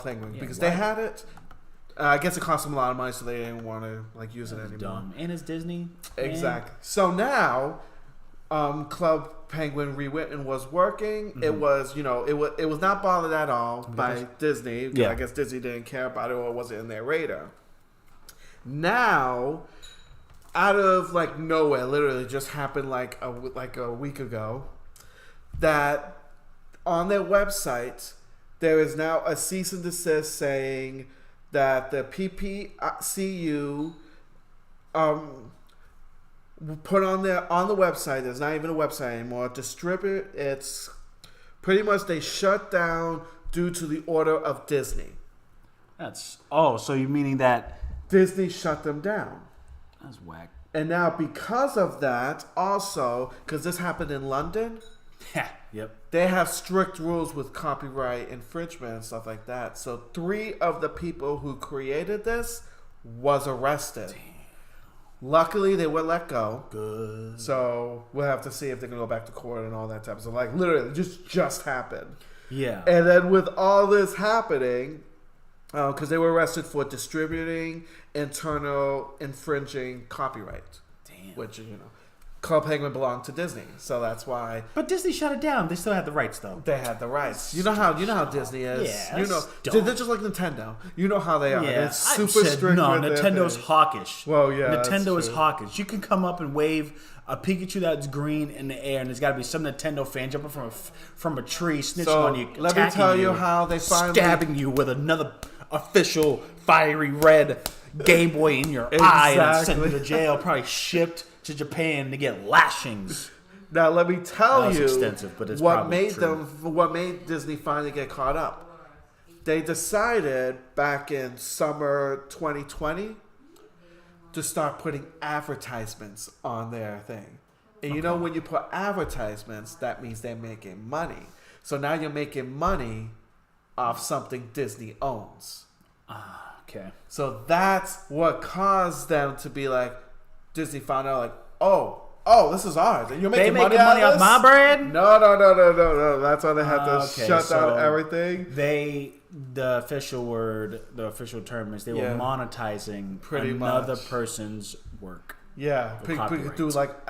Penguin because they had it. I guess it cost them a lot of money, so they didn't want to like use it anymore. Dumb. And it's Disney. Exactly. So now, Club Penguin Rewritten was working. Mm-hmm. It was not bothered at all by Disney. Yeah. I guess Disney didn't care about it or wasn't in their radar. Now, out of like nowhere, literally just happened like a week ago, that on their website there is now a cease and desist saying that the PPCU put on the website. There's not even a website anymore. It's pretty much they shut down due to the order of Disney. So you meaning that Disney shut them down? That's whack. And now because of that, also because this happened in London. Yep. They have strict rules with copyright infringement and stuff like that. So 3 of the people who created this was arrested. Damn. Luckily, they were let go. Good. So we'll have to see if they're gonna go back to court and all that type of stuff. Like literally, just happened. Yeah. And then with all this happening, because they were arrested for distributing internal infringing copyright. Damn. Which Club Penguin belonged to Disney, so that's why. But Disney shut it down. They still had the rights, though. They had the rights. You know how Disney is. Yeah, they're just like Nintendo. You know how they are. Yeah, it's super strict. No, with Nintendo is hawkish. Well, yeah, Nintendo is hawkish. You can come up and wave a Pikachu that's green in the air, and there's got to be some Nintendo fan jumping from a tree, snitching on you. Let me tell you how they finally stabbing you with another official fiery red Game Boy in your eye and sent you to jail. Probably shipped to Japan to get lashings. Now let me tell you extensive, but it's what made Disney finally get caught up. They decided back in summer 2020 to start putting advertisements on their thing. And when you put advertisements, that means they're making money. So now you're making money off something Disney owns. Okay. So that's what caused them to be like, Disney found out like, oh, this is ours. You're making money off my bread? No. That's why they had to shut down everything. The official term is they were monetizing another person's work. Yeah, people do like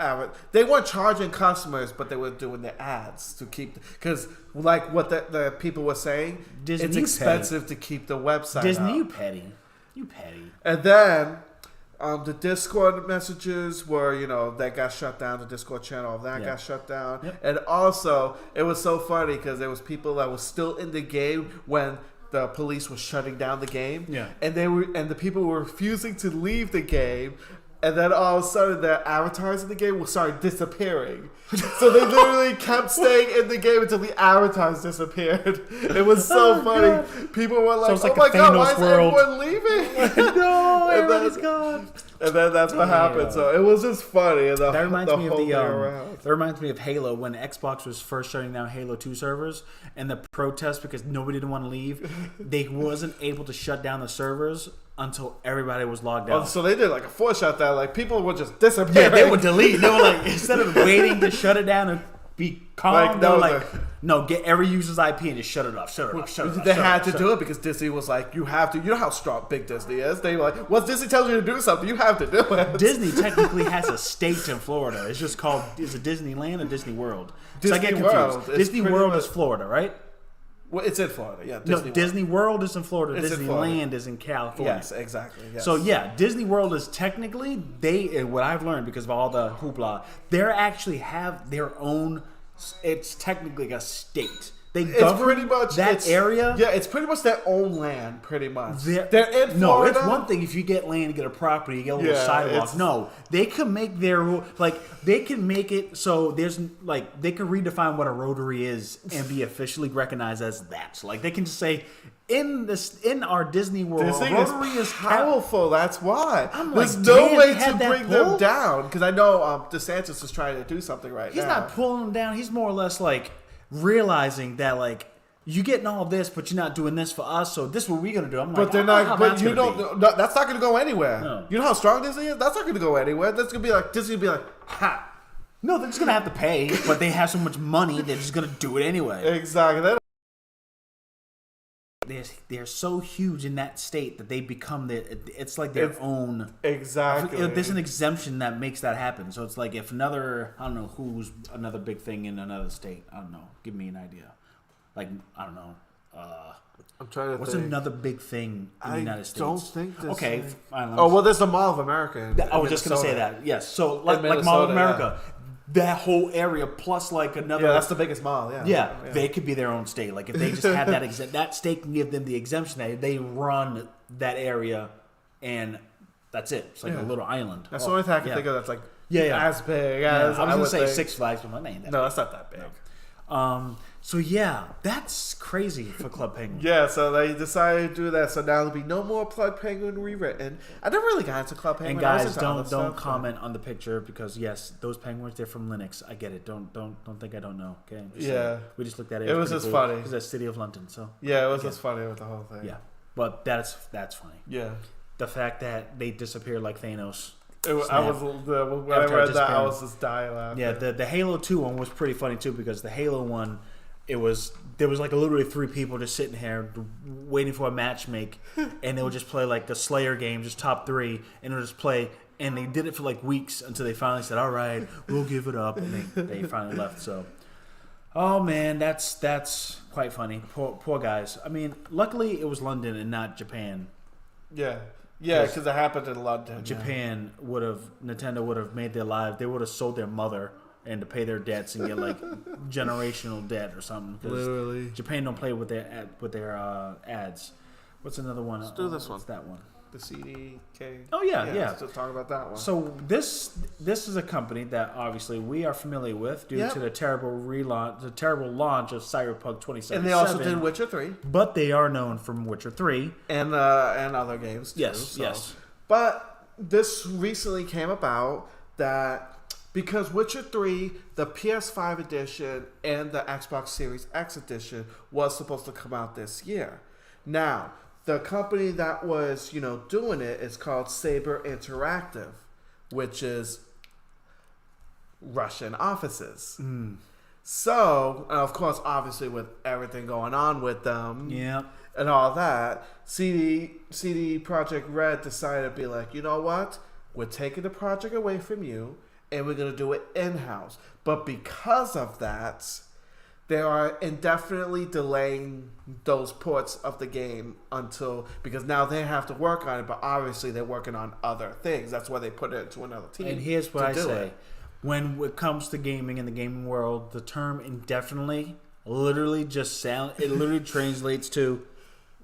they weren't charging customers, but they were doing the ads to keep because like what the people were saying, Disney, it's expensive to keep the website. Disney, up. you petty. And then the Discord messages were that got shut down. The Discord channel got shut down, and also it was so funny because there was people that was still in the game when the police was shutting down the game. Yeah, and the people were refusing to leave the game. And then all of a sudden, the avatars in the game started disappearing. So they literally kept staying in the game until the avatars disappeared. It was so funny. God. People were like, "Oh my God, why is everyone leaving?" No, everyone's gone. And then that's what happened. So it was just funny. And that reminds me of that reminds me of Halo when Xbox was first shutting down Halo 2 servers and the protest because nobody didn't want to leave. They wasn't able to shut down the servers until everybody was logged out. So they did like a force shutdown. Like people would just disappear. Yeah, they would delete. They were like, instead of waiting to shut it down and be calm. Like, They're no, like, no, get every user's IP and just shut it off. Shut it off. Shut it off. They had to do it because Disney was like, you have to. You know how strong big Disney is. They were like, once Disney tells you to do something, you have to do it. Disney technically has a state in Florida. It's just called, is it Disneyland or Disney World? So I get confused. World. Disney World is Florida, right? Well, it's in Florida, yeah. Disney World is in Florida. It's in Florida. Disneyland is in California. Yes, exactly. Yes. So yeah, Disney World is technically what I've learned because of all the hoopla. They actually have their own. It's technically a state. They govern pretty much that area. Yeah, it's pretty much their own land, pretty much. They're in Florida. No, it's one thing if you get land, you get a property, you get a little sidewalk. No, they can make they can make it so there's they can redefine what a rotary is and be officially recognized as that. So they can just say in our Disney World, rotary is powerful. That's why. There's like, no way to bring bring them down because I know DeSantis is trying to do something right now. He's not pulling them down. He's more or less realizing that you're getting all this, but you're not doing this for us. So this is what we're gonna do. I'm but they're not. But you don't. That's not gonna go anywhere. No. You know how strong Disney is. That's not gonna go anywhere. That's gonna be like Disney. Will be like, ha. No, they're just gonna have to pay, but they have so much money, they're just gonna do it anyway. Exactly. They're so huge in that state that they become it's like their own. Exactly. There's an exemption that makes that happen. So it's like if another, I don't know who's another big thing in another state. I don't know. Give me an idea. I don't know. I'm trying to what's think. another big thing in the United States? I don't think this. Okay. Well, there's the Mall of America. I was just going to say that. Yes. So like Mall of America. Yeah. That whole area plus another. Yeah, that's the biggest mall. Yeah, they could be their own state. If they just have that that state can give them the exemption. They run that area, and that's it. It's like a little island. That's the only thing I can think of that's as big as I was going to say Six Flags, but my name. No, that's not that big. No. So yeah, that's crazy for Club Penguin. Yeah, so they decided to do that. So now there'll be no more Club Penguin rewritten. I never really got into Club Penguin. And guys, don't comment on the picture because yes, those penguins they're from Linux. I get it. Don't think I don't know. Okay. We just looked at it. It was just funny. Because that's City of London. So yeah, it was just funny with the whole thing. Yeah, but that's funny. Yeah. The fact that they disappeared like Thanos. When I read that, I was just dying laughing. Yeah, the Halo 2 one was pretty funny too because the Halo one. There was literally 3 people just sitting here waiting for a match make, and they would just play the Slayer game, just top 3, and it would just play. And they did it for weeks until they finally said, "All right, we'll give it up," and they finally left. So, oh man, that's quite funny. Poor guys. I mean, luckily it was London and not Japan. Yeah, because it happened in London. Japan Nintendo would have made their lives. They would have sold their mother. And to pay their debts and get generational debt or something. Literally, Japan don't play with their ads. What's another one? Let's do this one. What's that one? The CDK. Oh yeah. Let's just talk about that one. So this is a company that obviously we are familiar with due to the terrible launch of Cyberpunk 2077. And they also did Witcher 3. But they are known from Witcher 3 and other games too. Yes. But this recently came about that. Because Witcher 3, the PS5 edition, and the Xbox Series X edition was supposed to come out this year. Now, the company that was, doing it is called Saber Interactive, which is Russian offices. Mm. So, of course, obviously with everything going on with them and all that, CD Projekt Red decided to be like, you know what? We're taking the project away from you. And we're going to do it in-house. But because of that, they are indefinitely delaying those ports of the game because now they have to work on it, but obviously they're working on other things. That's why they put it to another team. And here's what I say. When it comes to gaming in the gaming world, the term indefinitely literally translates to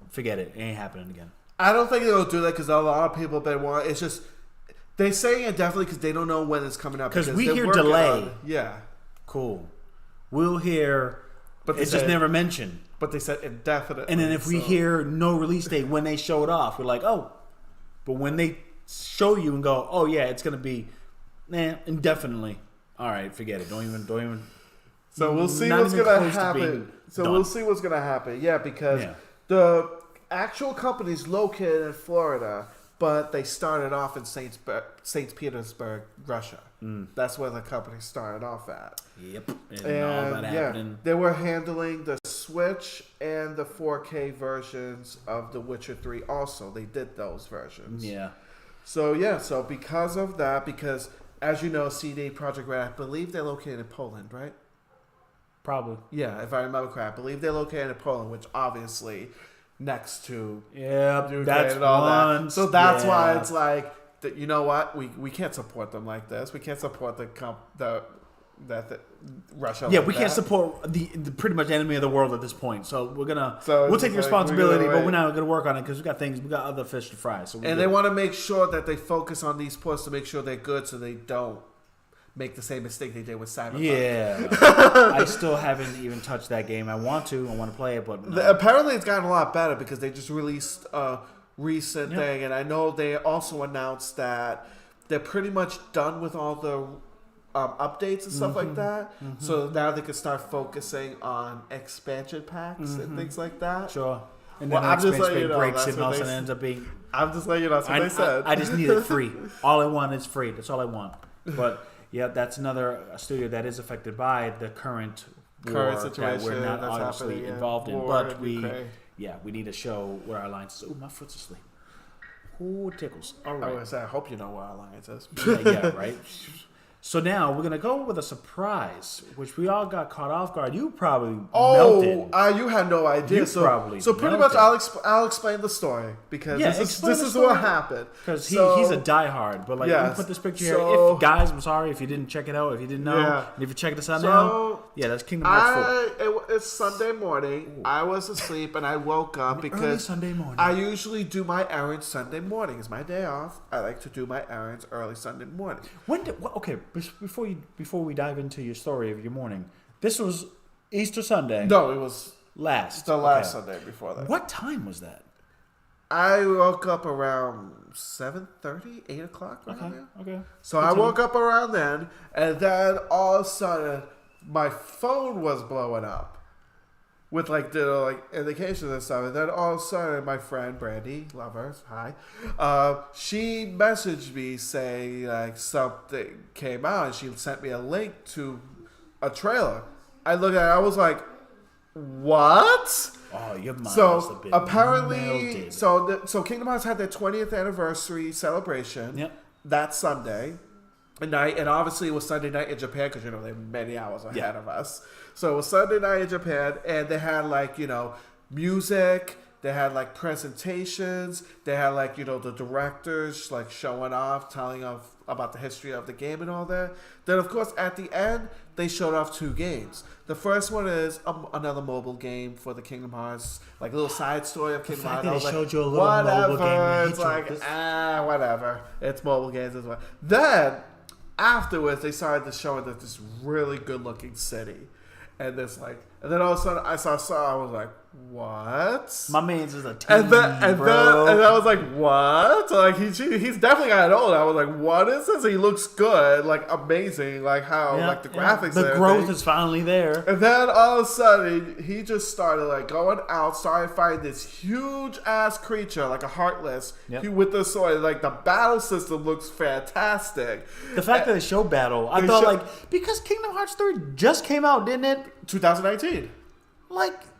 forget it. It ain't happening again. I don't think they'll do that because a lot of people have been wanting. It's just... They say indefinitely because they don't know when it's coming out. Because we hear delay. Yeah. Cool. We'll hear, but it's just never mentioned. But they said indefinitely. And then if we hear no release date when they show it off, we're like, oh. But when they show you and go, oh yeah, it's going to be indefinitely. All right, forget it. Don't even. So we'll see what's going to happen. We'll see what's going to happen. Yeah, because the actual company's located in Florida. but they started off in St. Petersburg, Russia. That's where the company started off at. Yep. And all that happening. They were handling the Switch and the 4K versions of The Witcher 3 also. They did those versions. Yeah. So because of that, because as you know, CD Projekt Red, I believe they're located in Poland, right? Probably. Yeah, if I remember correctly. I believe they're located in Poland, which obviously next to Ukraine and all that. So that's why it's like, you know what? We can't support them like this. We can't support Russia. Yeah, like we can't that. support the pretty much enemy of the world at this point. So we'll take the responsibility, but we're not gonna work on it because we got other fish to fry. So they want to make sure that they focus on these ports to make sure they're good, so they don't make the same mistake they did with Cyberpunk. Yeah, I still haven't even touched that game. I want to play it, but no. Apparently it's gotten a lot better because they just released a recent thing, and I know they also announced that they're pretty much done with all the updates and stuff like that. So now they can start focusing on expansion packs and things like that. Sure. And then I'm just letting you know, breaks and also ends up being. I'm just letting you know. That's what they said. I just need it free. All I want is free. That's all I want. But yeah, that's another studio that is affected by the current war situation that we're not that's obviously involved in. War But we need to show where our alliance is. Oh, my foot's asleep. Ooh, tickles. All right. I hope you know where our alliance is. Yeah, right. So now we're gonna go with a surprise, which we all got caught off guard. You probably melted. You had no idea. So pretty much, I'll explain the story because this is what happened. Because he's a diehard. But like, let me put this picture here. If guys, I'm sorry if you didn't check it out. If you didn't know, and if you check this out now, that's Kingdom Hearts 4. It's Sunday morning. Ooh. I was asleep and I woke up because Sunday morning. I usually do my errands Sunday morning. It's my day off. I like to do my errands early Sunday morning. Before we dive into your story of your morning, this was Easter Sunday. No, it was the last Sunday before that. What time was that? I woke up around 7:30, 8 o'clock. Okay. So I woke up around then, and then all of a sudden, my phone was blowing up with the indications and stuff. And then all of a sudden, my friend Brandy, love her, hi, she messaged me saying something came out, and she sent me a link to a trailer. I looked at it, I was like, what? Oh, your mind must have been apparently melted. So Kingdom Hearts had their 20th anniversary celebration. Yep. That Sunday night, and obviously it was Sunday night in Japan because they're many hours ahead of us. So it was Sunday night in Japan, and they had music. They had presentations. They had the directors showing off, telling about the history of the game and all that. Then of course at the end they showed off 2 games. The first one is another mobile game for the Kingdom Hearts, a little side story of Kingdom Hearts. They showed you a little mobile game. It's whatever. It's mobile games as well. Then afterwards they started to show that this really good looking city. And this and then all of a sudden I saw I was like, what? My man's is a team, and I was like, what? He's definitely gotten old. I was like, what is this? He looks good, amazing, how the graphics. The growth is finally there. And then all of a sudden he just started going out, started fighting this huge ass creature, a Heartless, with the sword. The battle system looks fantastic. The fact that they show battle, I thought because Kingdom Hearts 3 just came out, didn't it? 2019.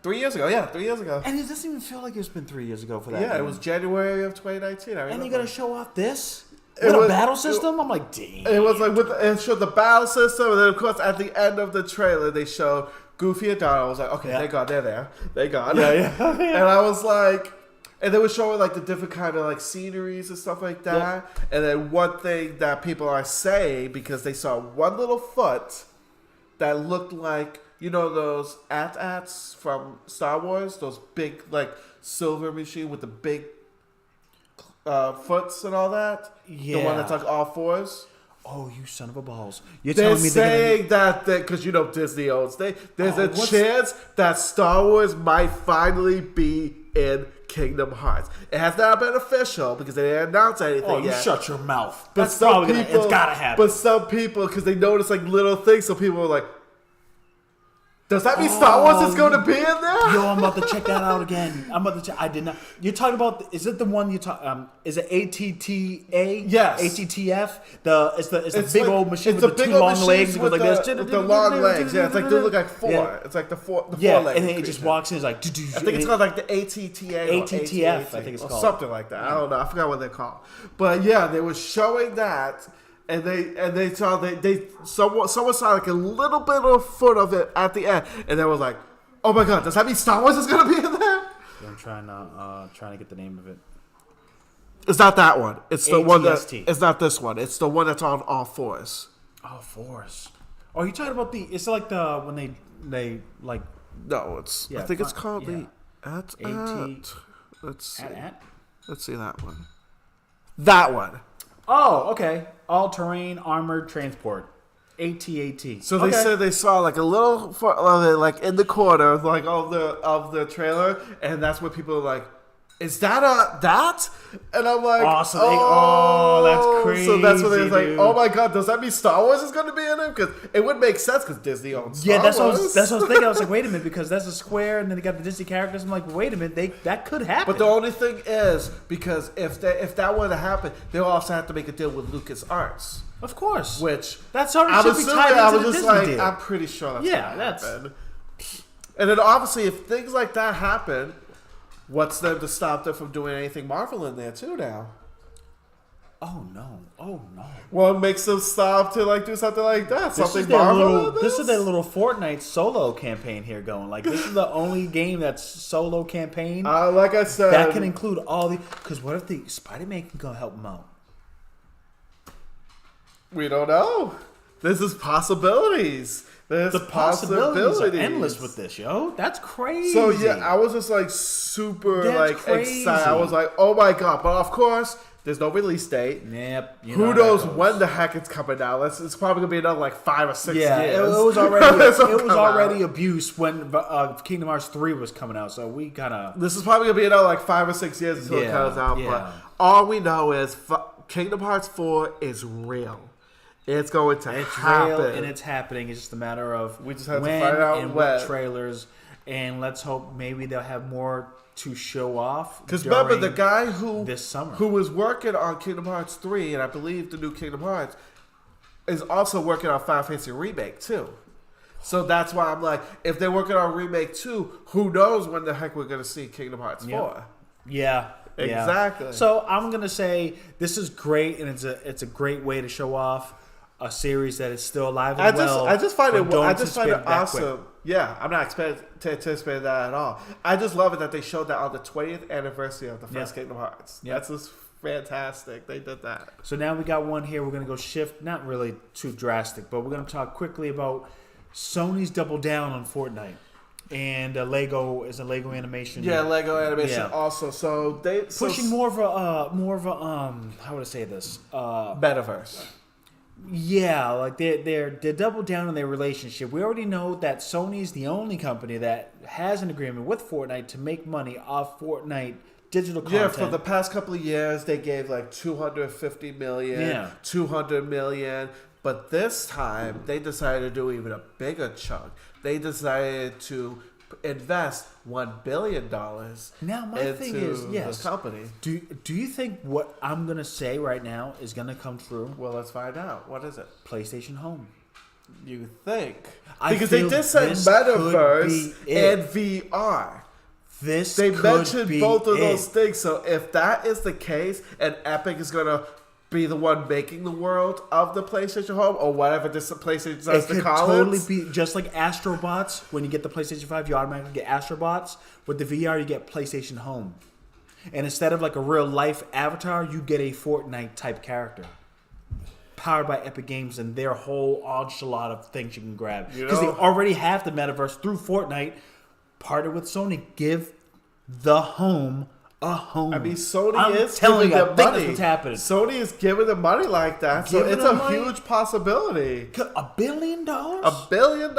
3 years ago, 3 years ago. And it doesn't even feel like it's been 3 years ago for that. Yeah, it was January of 2019. And you're gonna show off this with a battle system? I'm like, dang. It was it showed the battle system, and then of course at the end of the trailer they showed Goofy and Donald. I was like, okay, they're gone, they're there, they gone. Yeah. And I was like, and they were showing the different kind of sceneries and stuff like that. Yep. And then one thing that people are saying, because they saw one little foot that looked like, those AT-ATs from Star Wars, those big silver machine with the big foots and all that. Yeah, the one that's all 4s. Oh, you son of a balls! You're they're telling me saying that because Disney owns. There's a chance that Star Wars might finally be in Kingdom Hearts. It has not been official because they didn't announce anything yet. Shut your mouth. But That's probably it's gotta happen. But some people, because they notice little things, so people are like, Does that mean Star Wars is going to be in there? Yo, I'm about to check that out again. I'm about to check. I did not. You're talking about? Is it the one you talk? Is it ATTA? Yes. ATTF. It's the big like, old machine it's with the big two old long machines legs with like the, this. with the long legs. Yeah, it's like they look like four. Yeah. It's like the four legs. And then it just walks in. It's like. I think it's called like the ATTA or ATTF, I think it's or called. something like that. I don't know. I forgot what they're called. But yeah, they were showing that. And they saw someone saw like a little bit of foot of it at the end, and they was like, "Oh my god, does that mean Star Wars is gonna be in there?" I'm trying to get the name of it. It's not that one. It's the one that. ATST. It's not this one. It's the one that's on all fours. All fours. Oh, you talking about the? It's like the when they like. No, it's. Yeah, I think it's called the. AT. Let's see. Let's see that one. That one. Oh, okay. All-terrain armored transport. AT-AT. So they said they saw like a little of it, like in the corner, like of the trailer, and that's what people are like. Is that that? And I'm like, that's crazy. So that's what they're like. Oh my god, does that mean Star Wars is going to be in it? Because it would make sense because Disney owns Star that's Wars. what I was thinking. I was like, wait a minute, because that's a Square, and then they got the Disney characters. I'm like, wait a minute, that could happen. But the only thing is, because if that were to happen, they'll also have to make a deal with LucasArts. Of course. Which that's already should be tied into the Disney deal. I'm pretty sure that's yeah, gonna that's. happen. And then obviously, if things like that happen, what's them to stop them from doing anything Marvel in there too now? Oh no! Well, it makes them stop to like do something like that. This something Marvel. This is their little Fortnite solo campaign here going. Like this is the only game that's solo campaign. Like I said, that can include all the. Because what if the Spider-Man can go help them out? We don't know. This is possibilities. The possibilities are endless with this, yo. That's crazy. So yeah, I was just like super crazy. excited. I was like, oh my god! But of course, there's no release date. Yep. Who knows when the heck it's coming out? It's probably gonna be another like 5 or 6 years. It was already abuse when Kingdom Hearts 3 was coming out. So we kind of. This is probably gonna be another like 5 or 6 years until it comes out. Yeah. But all we know is Kingdom Hearts 4 is real. It's going to happen. Real and it's happening. It's just a matter of we just have when to find out and when. what trailers. And let's hope maybe they'll have more to show off. Because remember, the guy this summer who was working on Kingdom Hearts 3, and I believe the new Kingdom Hearts, is also working on Final Fantasy Remake 2. So that's why I'm like, if they're working on Remake 2, who knows when the heck we're going to see Kingdom Hearts 4. Yeah. Exactly. So I'm going to say this is great, and it's a great way to show off a series that is still alive and well. I just find it awesome. quick. Yeah, I'm not anticipating that at all. I just love it that they showed that on the 20th anniversary of the first Kingdom Hearts. Yeah. That's just fantastic. They did that. So now we got one here. We're going to go shift, not really too drastic, but we're going to talk quickly about Sony's double down on Fortnite. And Lego is a Lego animation. Yeah, Lego animation also. So they pushing more of a how would I say this? Metaverse. Yeah, like they're double down on their relationship. We already know that Sony is the only company that has an agreement with Fortnite to make money off Fortnite digital content. Yeah, for the past couple of years, they gave like $250 million, $200 million. But this time, they decided to do even a bigger chunk. They decided to invest $1 billion now, my thing is, yes, the company. Do you think what I'm going to say right now is going to come true? Well, let's find out. What is it? PlayStation Home. You think? I because they did say Metaverse and VR. They mentioned both of those things. So if that is the case, and Epic is going to be the one making the world of the PlayStation Home, or whatever this PlayStation decides to call it. It could totally be just like Astrobots. When you get the PlayStation 5, you automatically get Astrobots. With the VR, you get PlayStation Home. And instead of like a real life avatar, you get a Fortnite type character. Powered by Epic Games and their whole enchilada of things you can grab. Because they already have the metaverse through Fortnite. Partnered with Sony. Give the home a home. I mean, Sony is giving them money. That's what's happening. Sony is giving them money like that, so it's a huge possibility. $1 billion? $1 billion.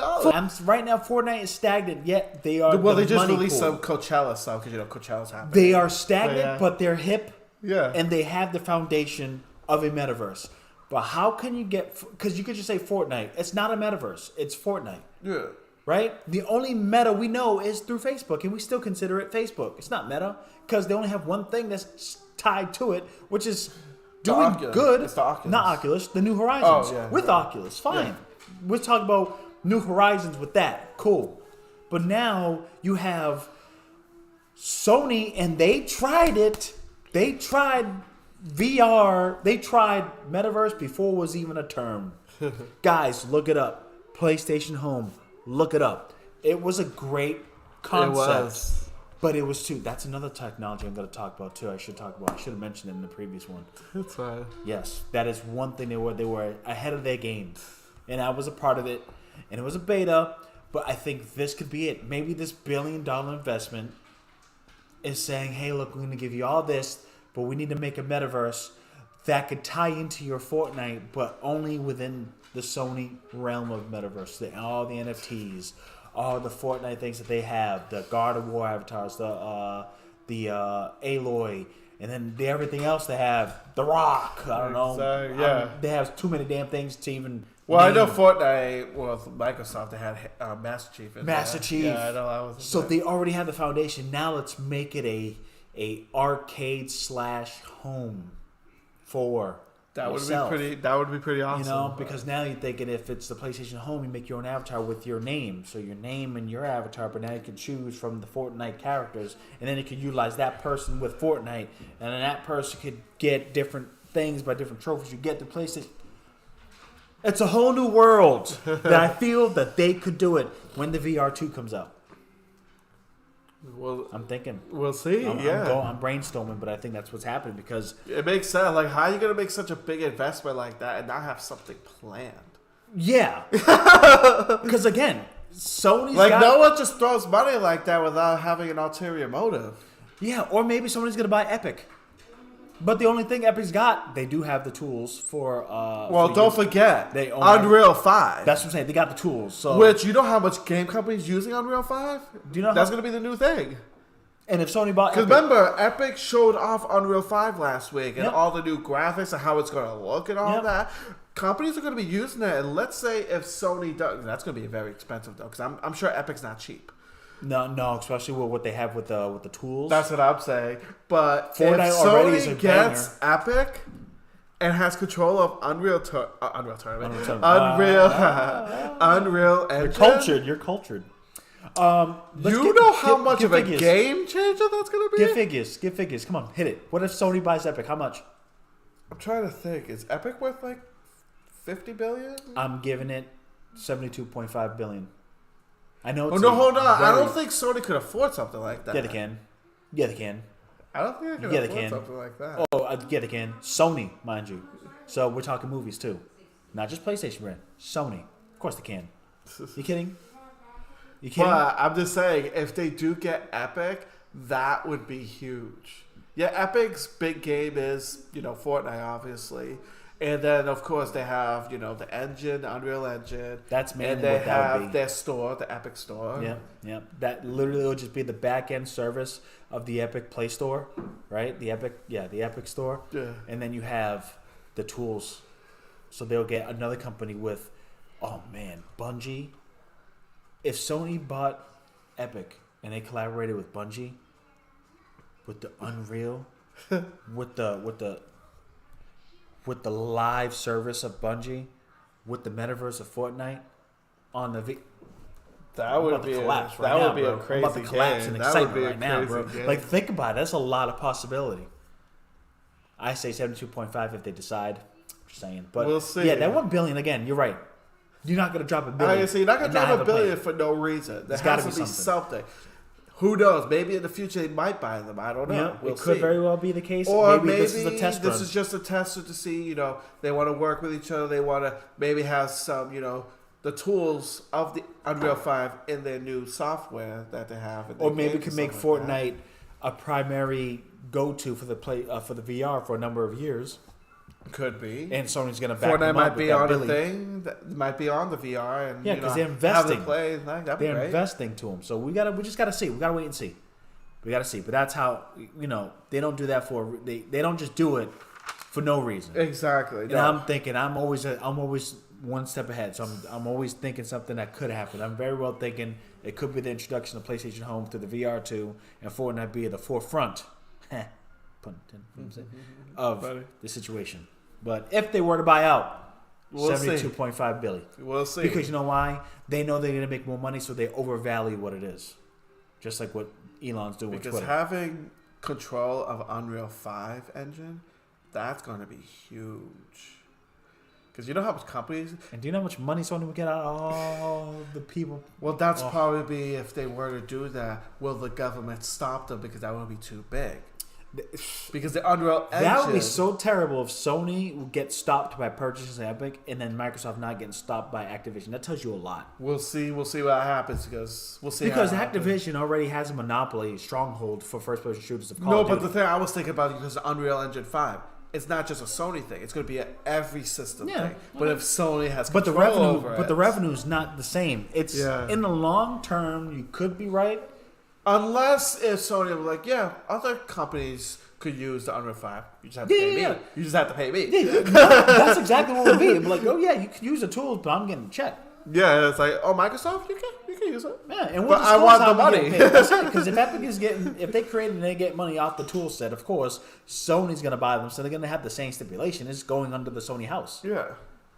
Right now, Fortnite is stagnant. Yet they are. Well, they just released some Coachella stuff because Coachella's happening. They are stagnant, but they're hip. Yeah, and they have the foundation of a metaverse. But how can you get? Because you could just say Fortnite. It's not a metaverse. It's Fortnite. Yeah. right? The only meta we know is through Facebook, and we still consider it Facebook. It's not meta because they only have one thing that's tied to it, which is doing good. It's the Oculus. Not Oculus, the New Horizons. Oh, yeah, with right. Oculus, fine. Yeah. We're talking about New Horizons with that. Cool. But now you have Sony, and they tried it. They tried VR. They tried Metaverse before it was even a term. Guys, look it up. PlayStation Home. Look it up. It was a great concept. It was. But it was too. That's another technology I'm going to talk about too. I should have mentioned it in the previous one. That's fine. Yes, that is one thing they were ahead of their game, and I was a part of it, and it was a beta. But I think this could be it. Maybe this $1 billion investment is saying, "Hey, look, we're going to give you all this, but we need to make a metaverse that could tie into your Fortnite, but only within the Sony realm of metaverse. All the NFTs, all the Fortnite things that they have, the God of War avatars, the Aloy, and then everything else they have, The Rock. I don't know. Exactly, yeah. They have too many damn things to even. Well, I name. know Fortnite with Microsoft, they had Master Chief. Master Chief. Yeah, I know. I was. So they already have the foundation. Now let's make it a arcade / home for That would yourself. be pretty. That would be pretty awesome. You know, because now you're thinking if it's the PlayStation Home, you make your own avatar with your name. So your name and your avatar, but now you can choose from the Fortnite characters, and then you can utilize that person with Fortnite, and then that person could get different things by different trophies you get to PlayStation. It's a whole new world that I feel that they could do it when the VR 2 comes out. Well, I'm thinking. we'll see. I'm brainstorming, but I think that's what's happening because It makes sense. Like, how are you gonna make such a big investment like that and not have something planned? yeah, because again, Sony's Like, got, no one just throws money like that without having an ulterior motive. yeah, or maybe somebody's gonna buy Epic. But the only thing Epic's got, they do have the tools for. Well, don't forget, they own Unreal 5. That's what I'm saying. They got the tools. So Which, you know how much game companies using Unreal 5? Do you know That's how- going to be the new thing. and if Sony bought Because Epic, remember, Epic showed off Unreal 5 last week and Yep. all the new graphics and how it's going to look and all Yep. that. Companies are going to be using it. And let's say if Sony does, that's going to be very expensive though, because I'm sure Epic's not cheap. no, especially with what they have with the tools. That's what I'm saying. But Fortnite if already is a Sony gets Epic and has control of Unreal Tournament, Unreal Engine, You're cultured. You know how much of a game changer that's going to be? Get figures. Come on, hit it. What if Sony buys Epic? How much? I'm trying to think. Is Epic worth like 50 billion? I'm giving it 72.5 billion. I know. Oh It's no, hold on. I very- don't think Sony could afford something like that. Yeah, they can. Yeah, they can. I don't think they could Yeah, they afford can. something like that. Yeah, they can. Sony, mind you. So we're talking movies too, not just PlayStation brand. Sony, of course they can. You kidding? You kidding? But I'm just saying, if they do get Epic, that would be huge. Yeah, Epic's big game is, Fortnite, obviously. And then, of course, they have, the engine, the Unreal Engine. That's mainly And they what that would have be. their store, the Epic Store. Yeah. That literally will just be the back end service of the Epic Play Store, right? The Epic Store. Yeah. And then you have the tools. So they'll get another company with, oh man, Bungie. If Sony bought Epic and they collaborated with Bungie, with the Unreal, with the live service of Bungie, with the metaverse of Fortnite, on the That would be collapse that right would now, be bro. a I'm crazy about to collapse game. in That would excitement be a right now, bro. crazy game. Like, think about it. That's a lot of possibility. I say 72.5 if they decide. Just saying, but We'll see. Yeah, that $1 billion again. You're right. You're not gonna drop $1 billion. You're not going to and drop have $1 plan. billion for no reason. There There's gotta has to be be something. Who knows? Maybe in the future they might buy them. I don't know. Yeah, We'll it could see. very well be the case. Or maybe this is a test run. This is just a tester to see, they want to work with each other. They want to maybe have some, the tools of the Unreal 5 in their new software that they have. Or maybe could make Fortnite Fortnite a primary go-to for the for the VR for a number of years. Could be. And Sony's going to back Fortnite them up might with be that on billion. the thing. That might be on the VR. And, Yeah, because they're have investing. them play. That'd be They're great. investing to them. So we just got to see. We got to wait and see. We got to see. But that's how, they don't do that they don't just do it for no reason. Exactly. And I'm thinking, I'm always one step ahead. So I'm always thinking something that could happen. I'm very well thinking it could be the introduction of PlayStation Home through the VR2 and Fortnite be at the forefront of the situation. But if they were to buy out, we'll $72.5 billion. We'll see. Because you know why? They know they're going to make more money, so they overvalue what it is. Just like what Elon's doing with Twitter. Because having control of Unreal 5 engine, that's going to be huge. Because you know how much companies... And do you know how much money Sony would get out of all the people? Well, that's probably if they were to do that, will the government stop them because that would be too big? Because the Unreal Engine... That would be so terrible if Sony would get stopped by purchasing Epic and then Microsoft not getting stopped by Activision. That tells you a lot. We'll see what happens because we'll see. Because how Activision already has a monopoly, stronghold for first-person shooters of Call No, of but Duty. the thing I was thinking about because the Unreal Engine 5, it's not just a Sony thing. It's going to be an every system thing. But if Sony has control over it... But the revenue is not the same. It's in the long term, you could be right. Unless if Sony was like, yeah, other companies could use the Unreal 5. You just have to pay me. You just have to pay me. That's exactly what it would be. It'd be like, oh yeah, you can use the tools, but I'm getting a check. Yeah, it's like, oh, Microsoft, you can use it. Yeah, and but I want the money. Because if Epic is if they create and they get money off the tool set, of course, Sony's going to buy them, so they're going to have the same stipulation. It's going under the Sony house. Yeah.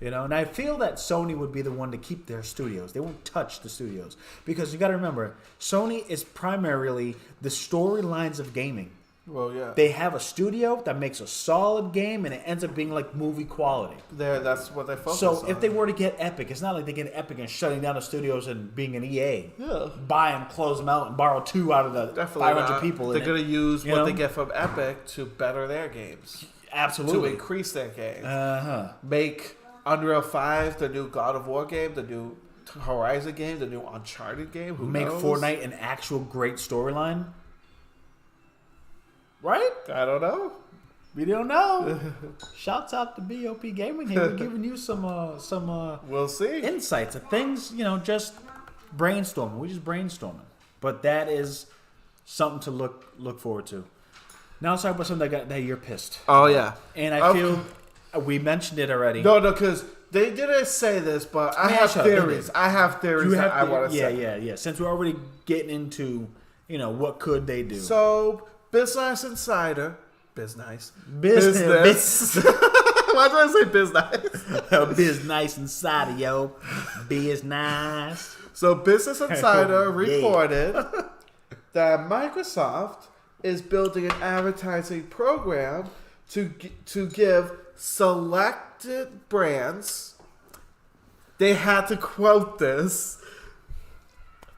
You know, and I feel that Sony would be the one to keep their studios. They won't touch the studios. Because you got to remember, Sony is primarily the storylines of gaming. Well, yeah. They have a studio that makes a solid game, and it ends up being like movie quality. That's what they focus on. So if they were to get Epic, it's not like they get Epic and shutting down the studios and being an EA. Yeah. Buy them, close them out, and borrow 2 out of the Definitely 500 not. people. They're going to use what they get from Epic to better their games. Absolutely. To increase their games. Uh-huh. Make Unreal 5 the new God of War game, the new Horizon game, the new Uncharted game. Who knows? Fortnite an actual great storyline. Right? I don't know. We don't know. Shouts out to B.o.P Gaming here. We're giving you some we'll see. Insights of things, just brainstorming. We're just brainstorming. But that is something to look forward to. Now let's talk about something that you're pissed. Oh, yeah. And I feel we mentioned it already. No, because they didn't say this, but I have theories. I have theories that I want to say. Yeah. Since we're already getting into, what could they do? So... Business Insider. Business. Why do I say business? Business Insider, yo. Business. So Business Insider reported that Microsoft is building an advertising program to give selected brands, they had to quote this,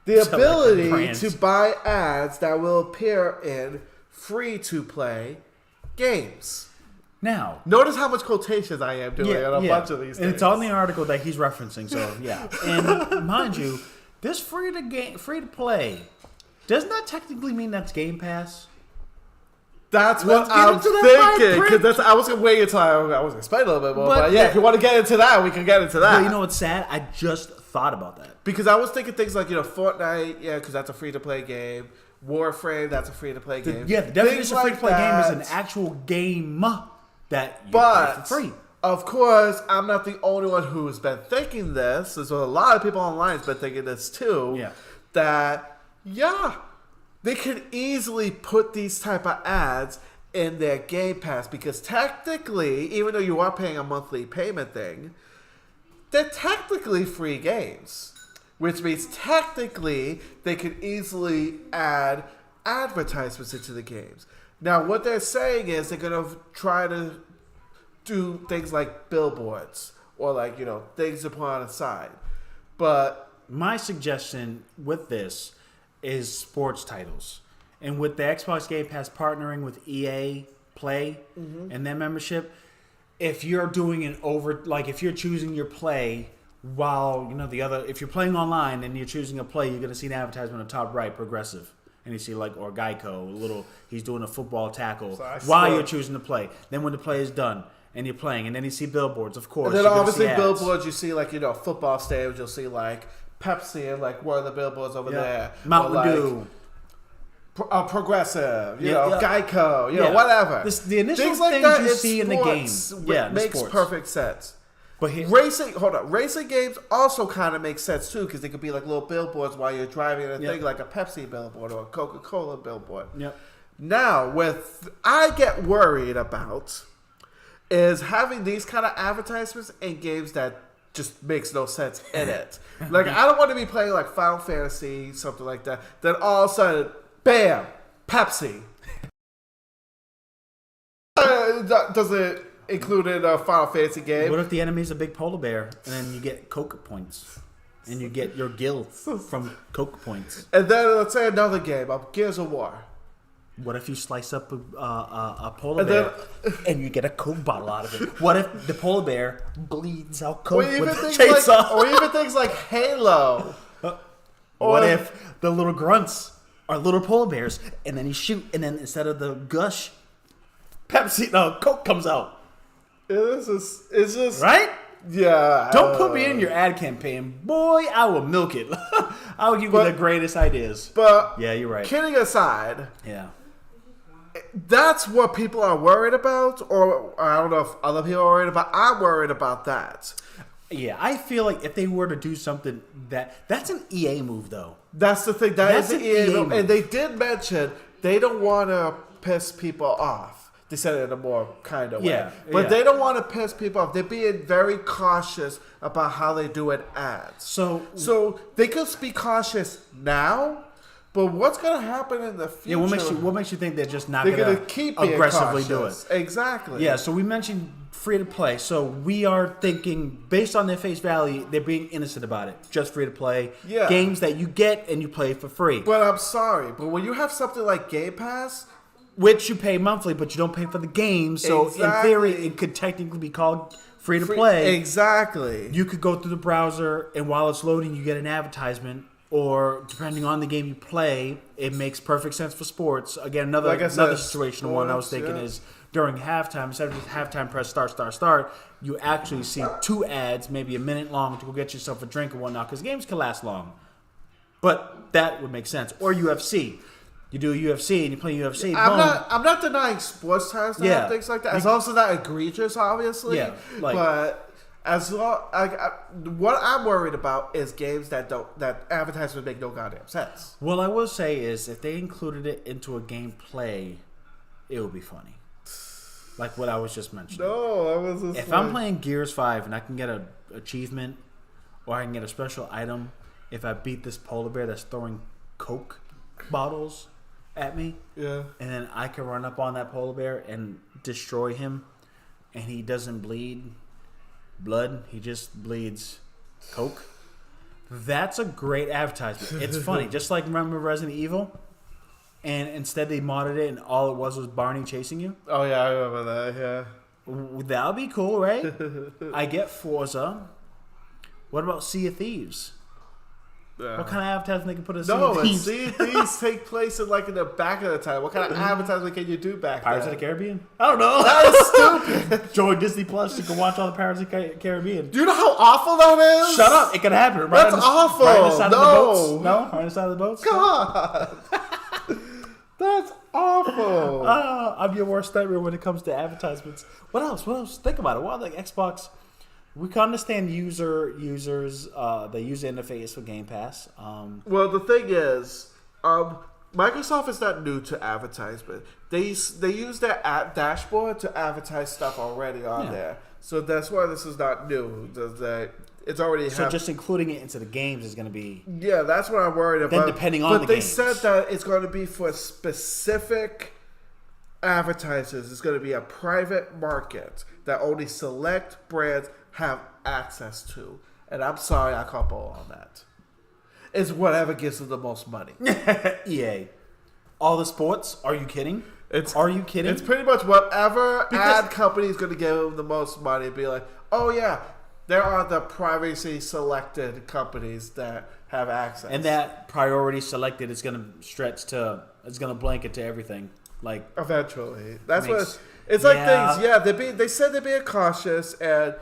the ability to buy ads that will appear in free-to-play games. Now, notice how much quotations I am doing on a bunch of these things. And it's on the article that he's referencing, so yeah. And mind you, this free-to-play, doesn't that technically mean that's Game Pass? That's what I'm thinking. Because I was going to wait until I was going to explain a little bit more. But yeah, if you want to get into that, we can get into that. But you know what's sad? I just thought about that. Because I was thinking things like, Fortnite, because that's a free-to-play game. Warframe, that's a free-to-play game. The definition of free-to-play game is an actual game that you play for free. Of course, I'm not the only one who's been thinking this. There's a lot of people online who's been thinking this too. Yeah. That, they could easily put these type of ads in their Game Pass because technically, even though you are paying a monthly payment thing, they're technically free games. Which means technically they could easily add advertisements into the games. Now, what they're saying is they're going to try to do things like billboards or things to put on the side. But my suggestion with this is sports titles. And with the Xbox Game Pass partnering with EA Play and their membership, if you're doing if you're choosing your play while, if you're playing online and you're choosing a play, you're going to see an advertisement on the top right, Progressive. And you see or Geico, he's doing a football tackle while you're choosing to play. Then when the play is done and you're playing, and then you see billboards, of course. And then obviously billboards, you see football stadiums, you'll see Pepsi and where are the billboards over there. Mountain Dew. Progressive, Geico, whatever. The initial things like things that you see in the game. makes perfect sense. But racing games also kind of make sense too, because they could be like little billboards while you're driving a thing, like a Pepsi billboard or a Coca-Cola billboard. Yep. Now, I get worried about is having these kind of advertisements in games that just makes no sense in it. Like, I don't want to be playing like Final Fantasy, something like that. Then all of a sudden, bam, Pepsi. Does it include in a Final Fantasy game? What if the enemy's a big polar bear, and then you get Coke points, and you get your gil from Coke points? And then let's say another game, Gears of War. What if you slice up a polar bear and you get a Coke bottle out of it? What if the polar bear bleeds out Coke with the chainsaw? Or even things like Halo. What if the little grunts are little polar bears, and then you shoot, and then instead of the gush, Coke comes out. It's just right. Yeah. Don't put me in your ad campaign, boy. I will milk it. I will give you the greatest ideas. But yeah, you're right. Kidding aside, yeah, that's what people are worried about, or I don't know if other people are worried about. I'm worried about that. Yeah, I feel like if they were to do something that's an EA move, though. That's the thing. That's an EA move. And they did mention they don't want to piss people off. They said it in a more kind of way. But they don't want to piss people off. They're being very cautious about how they do it ads. So they could be cautious now, but what's going to happen in the future? Yeah, what makes you think they're just not going to keep aggressively do it? Exactly. Yeah, so we mentioned free to play. So we are thinking, based on their face value, they're being innocent about it. Just free to play. Yeah. Games that you get and you play for free. But I'm sorry, but when you have something like Game Pass, which you pay monthly, but you don't pay for the game. So in theory, it could technically be called free to play. Exactly. You could go through the browser, and while it's loading, you get an advertisement. Or depending on the game you play, it makes perfect sense for sports. Again, another situational one I was thinking is during halftime, instead of just halftime press start, you actually see 2 ads, maybe a minute long, to go get yourself a drink and whatnot, because games can last long. But that would make sense. Or UFC. You do UFC and you play UFC. I'm not denying sports times to have things like that. It's also not egregious, obviously. Yeah, but as long what I'm worried about is games that advertisements make no goddamn sense. Well, I will say is if they included it into a gameplay, it would be funny. Like what I was just mentioning. No, I was just if I'm playing Gears 5 and I can get an achievement or I can get a special item if I beat this polar bear that's throwing Coke bottles at me, and then I can run up on that polar bear and destroy him, and he doesn't bleed blood, he just bleeds Coke. That's a great advertisement. It's funny, just like remember Resident Evil, and instead they modded it and all it was Barney chasing you. Oh yeah, I remember that. Yeah, that would be cool, right? I get Forza. What about Sea of Thieves? What kind of advertisement they can put in Sea of Thieves? Sea of Thieves take place in the back of the time. What kind of advertisement can you do back then? Pirates of the Caribbean? I don't know. That is stupid. Join Disney Plus. You can watch all the Pirates of the Caribbean. Do you know how awful that is? Shut up. It can happen. That's awful. Right on the side of the boats. No? Right on the side of the boats? God. That's awful. I'm your worst nightmare when it comes to advertisements. What else? Think about it. What like Xbox... We can understand the user interface for Game Pass. Well, the thing is, Microsoft is not new to advertisement. They use their app dashboard to advertise stuff already on there. So that's why this is not new. It's already just including it into the games is going to be... Yeah, that's what I'm worried about. Then depending on the games. But they said that it's going to be for specific advertisers. It's going to be a private market that only select brands have access to. And I'm sorry, I can't ball on that. It's whatever gives them the most money. EA. All the sports? Are you kidding? Are you kidding? It's pretty much whatever ad company is going to give them the most money. Be like, oh yeah, there are the privacy selected companies that have access. And that priority selected is going to stretch to, it's going to blanket to everything. Like eventually. That's what it's like things. Yeah, they said they're being cautious and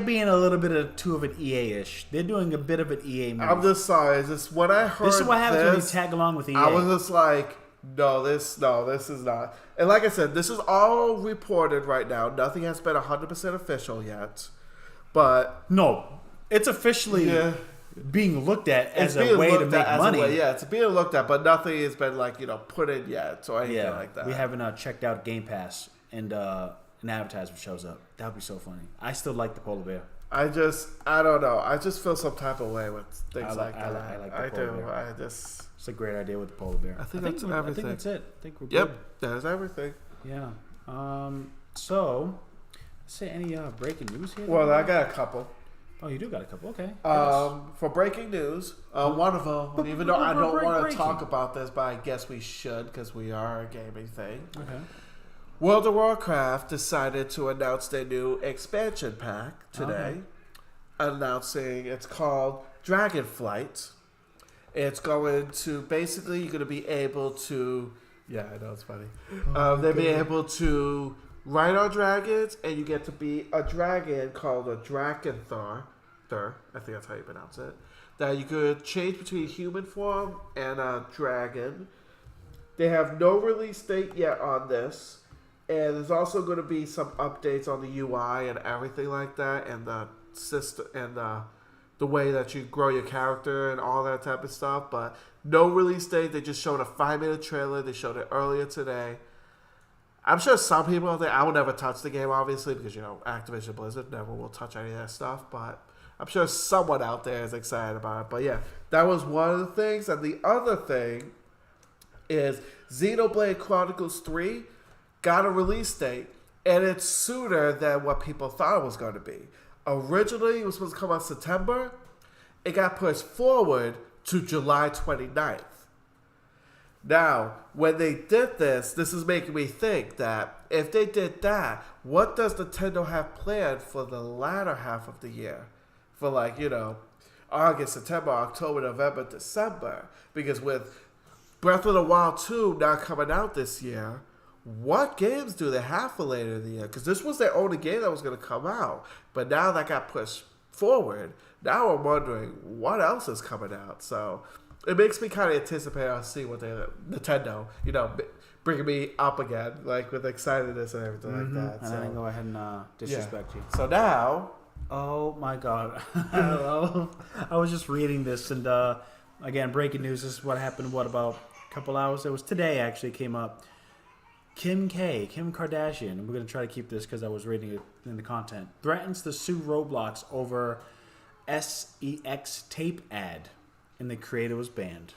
being a little bit too of an EA-ish. They're doing a bit of an EA move. I'm just sorry. What I heard. This is what happens when you tag along with EA. I was just like, No, this is not. And like I said, this is all reported right now. Nothing has been 100% official yet. But No, it's officially being looked at as a way to make money. It's being looked at, but nothing has been put in yet or anything like that. We haven't checked out Game Pass and an advertisement shows up. That would be so funny. I still like the polar bear. I don't know. I just feel some type of way with things like that. I like the polar bear. It's a great idea with the polar bear. I think that's everything. I think that's it. I think we're good. Yep, that's everything. Yeah. So, let's say any breaking news here? Well, I got a couple. Oh, you do got a couple. Okay. For breaking news, one of them, even though I don't want to talk about this, but I guess we should because we are a gaming thing. Okay. World of Warcraft decided to announce their new expansion pack today, announcing it's called Dragonflight. It's going to basically you're going to be able to, I know it's funny. They'll be able to ride on dragons, and you get to be a dragon called a Drakenthar. I think that's how you pronounce it. That you could change between human form and a dragon. They have no release date yet on this. And there's also going to be some updates on the UI and everything like that, and the system and the way that you grow your character and all that type of stuff. But no release date. They just showed a 5-minute trailer. They showed it earlier today. I'm sure some people out there, I will never touch the game, obviously, because Activision Blizzard never will touch any of that stuff. But I'm sure someone out there is excited about it. But yeah, that was one of the things. And the other thing is Xenoblade Chronicles 3. Got a release date, and it's sooner than what people thought it was going to be. Originally, it was supposed to come out September. It got pushed forward to July 29th. Now, when they did this is making me think that if they did that, what does Nintendo have planned for the latter half of the year? For August, September, October, November, December. Because with Breath of the Wild 2 not coming out this year, what games do they have for later in the year? Because this was their only game that was going to come out. But now that got pushed forward. Now I'm wondering what else is coming out. So it makes me kind of anticipate on seeing what Nintendo, bringing me up again, with excitedness and everything like that. And I didn't go ahead and disrespect you. So now... Oh, my God. I was just reading this, and again, breaking news. This is what happened, about a couple hours? It was today, actually, came up. Kim Kardashian, and we're going to try to keep this because I was reading it in the content, threatens to sue Roblox over sex tape ad, and the creator was banned.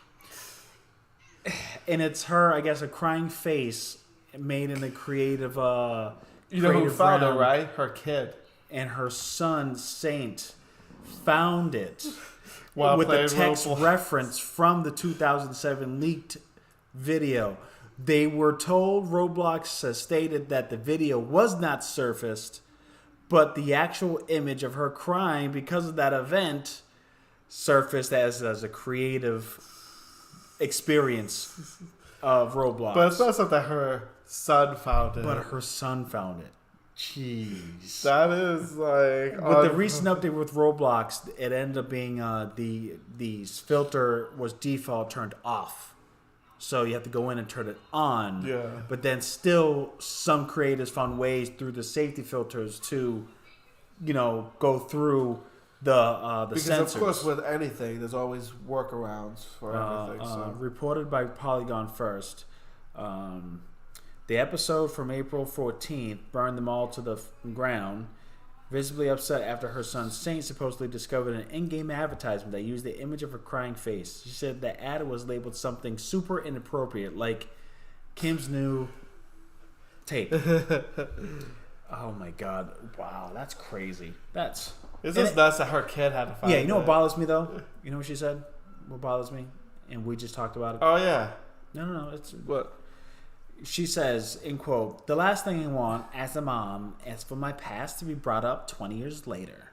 And it's her, I guess, a crying face made in the creative who found it, right? Her kid. And her son, Saint, found it While with a text Roblox reference from the 2007 leaked video. They were told, Roblox stated that the video was not surfaced, but the actual image of her crying because of that event surfaced as a creative experience of Roblox. But it's not something that her son found it. But her son found it. Jeez. That is With the recent update with Roblox, it ended up being the filter was default turned off. So you have to go in and turn it on. Yeah. But then still some creators found ways through the safety filters to, go through the because sensors. Of course, with anything, there's always workarounds for everything. Reported by Polygon First. The episode from April 14th burned them all to the ground. Visibly upset after her son Saint supposedly discovered an in-game advertisement that used the image of her crying face. She said the ad was labeled something super inappropriate, like Kim's new tape. Oh my God! Wow, that's crazy. It's just nuts that her kid had to find. Yeah, you know what bothers me though? You know what she said? What bothers me? And we just talked about it. Oh yeah. No. It's what. She says, in quote, "The last thing I want as a mom is for my past to be brought up 20 years later."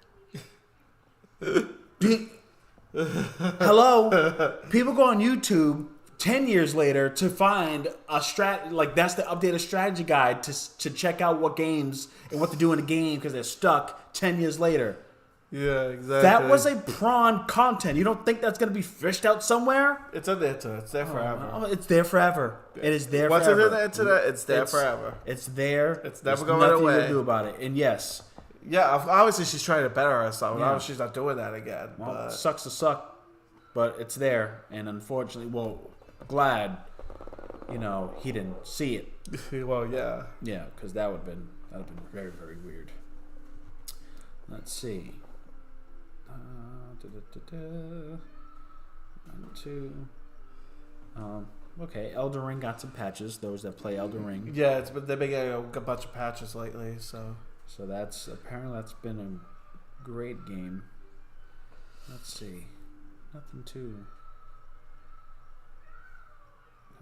Hello? People go on YouTube 10 years later to find a that's the updated strategy guide to check out what games and what to do in a game because they're stuck 10 years later. Yeah, exactly. That was a prawn content. You don't think that's going to be fished out somewhere? It's on the internet. It's there forever. Oh, it's there forever. It is there Once forever. it's on the internet, it's there forever. It's there. It's never There's going nothing away. you can do about it. And yes. Yeah, obviously she's trying to better herself. Yeah. Obviously she's not doing that again. Well, But it sucks to suck, but it's there. And unfortunately, well, glad, he didn't see it. well, yeah. Yeah, because that would have been very, very weird. Let's see. 1, 2. Okay, Elden Ring got some patches. Those that play Elden Ring. Yeah, they've been getting a bunch of patches lately, so that's been a great game. Let's see. Nothing too.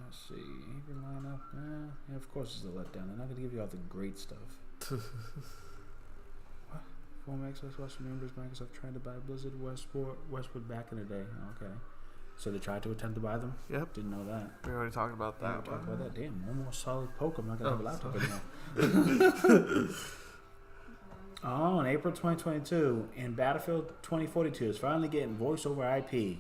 Let's see. Even lineup. Yeah, of course it's a letdown. They're not gonna give you all the great stuff. What? Former Xbox members, Microsoft trying to buy Blizzard Westwood back in the day. Okay. So they tried to attempt to buy them? Yep. Didn't know that. We already talked about that. We talked about that. Damn, one more solid poke. I'm not gonna have a laptop anymore. Oh, in April 2022, and Battlefield 2042 is finally getting voice over IP.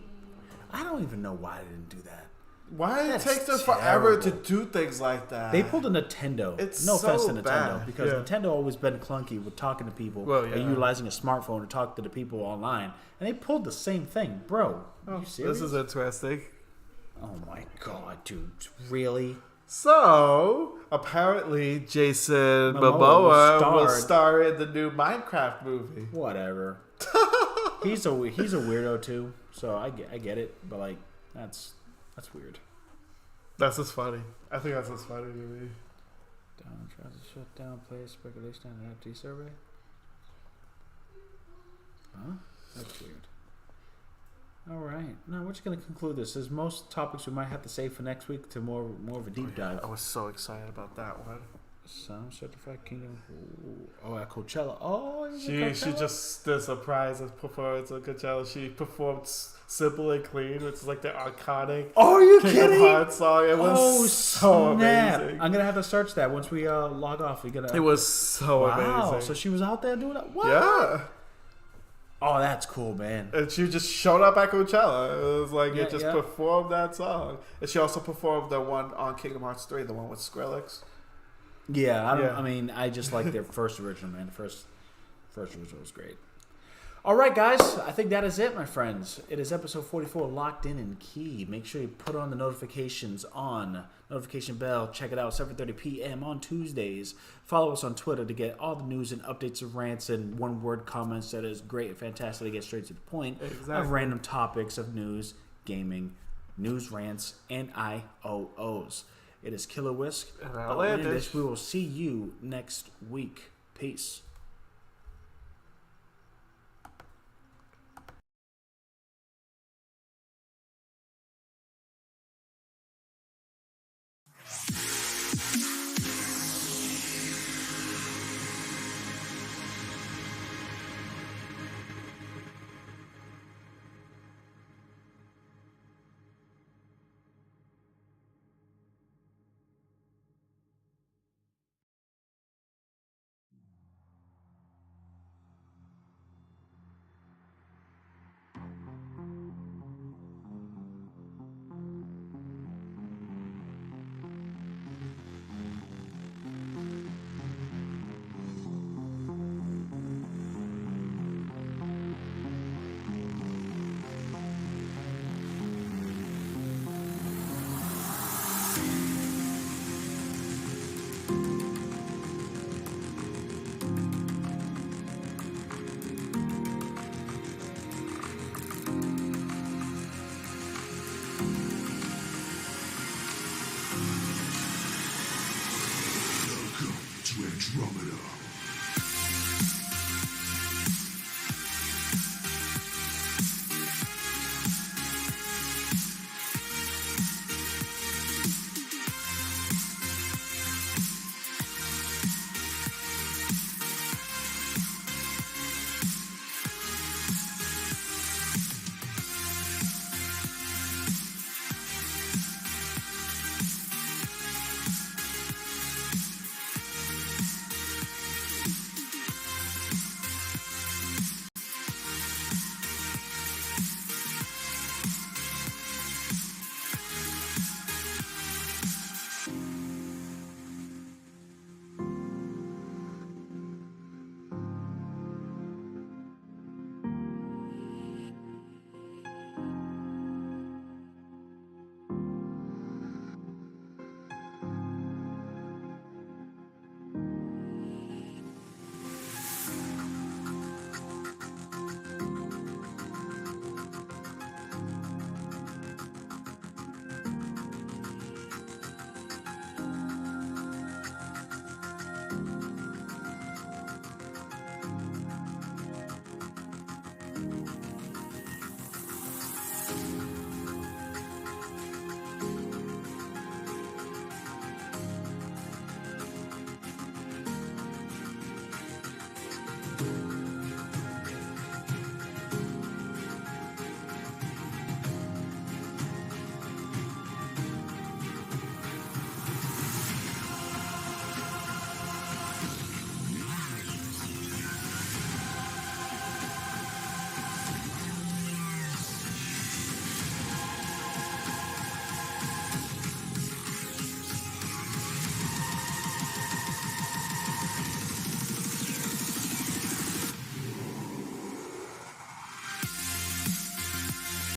I don't even know why they didn't do that. Why did it That's take them forever to terrible. do things like that? They pulled a Nintendo. It's no offense so to Nintendo, bad. because Yeah. Nintendo always been clunky with talking to people Well, yeah. or utilizing a smartphone to talk to the people online, and they pulled the same thing, bro. Are you serious? This is interesting. Oh my god, dude! Really? So, apparently, Jason Momoa Momoa will star in the new Minecraft movie. Whatever. he's a weirdo too, so I get it, but like that's weird. That's just funny. I think that's just funny to me. Down tries to shut down player speculation on an FT survey. Huh? That's weird. All right. Now we're just gonna conclude this. There's most topics we might have to save for next week to more of a deep dive. I was so excited about that one. Sound Certified Kingdom. Oh, at Coachella. Oh, She just did a surprise performance at Coachella. She performed "Simple and Clean," which is like the iconic Oh, are you Kingdom kidding? Hearts song. It was so snap. amazing. I'm gonna have to search that once we log off. We gotta. It was so wow. amazing. So she was out there doing that. What? Yeah. Oh, that's cool, man. And she just showed up at Coachella. It was like it just yeah. performed that song. And she also performed the one on Kingdom Hearts 3, the one with Skrillex. Yeah, Yeah. I mean, I just like their first original, man. First original was great. All right, guys. I think that is it, my friends. It is episode 44, Locked In and Key. Make sure you put on the notifications on. Notification bell. Check it out, 7:30 p.m. on Tuesdays. Follow us on Twitter to get all the news and updates of rants and one-word comments. That is great and fantastic to get straight to the point of random topics of news, gaming, news rants, and IOOs. It is Killer Whisk. And Outlandish. We will see you next week. Peace.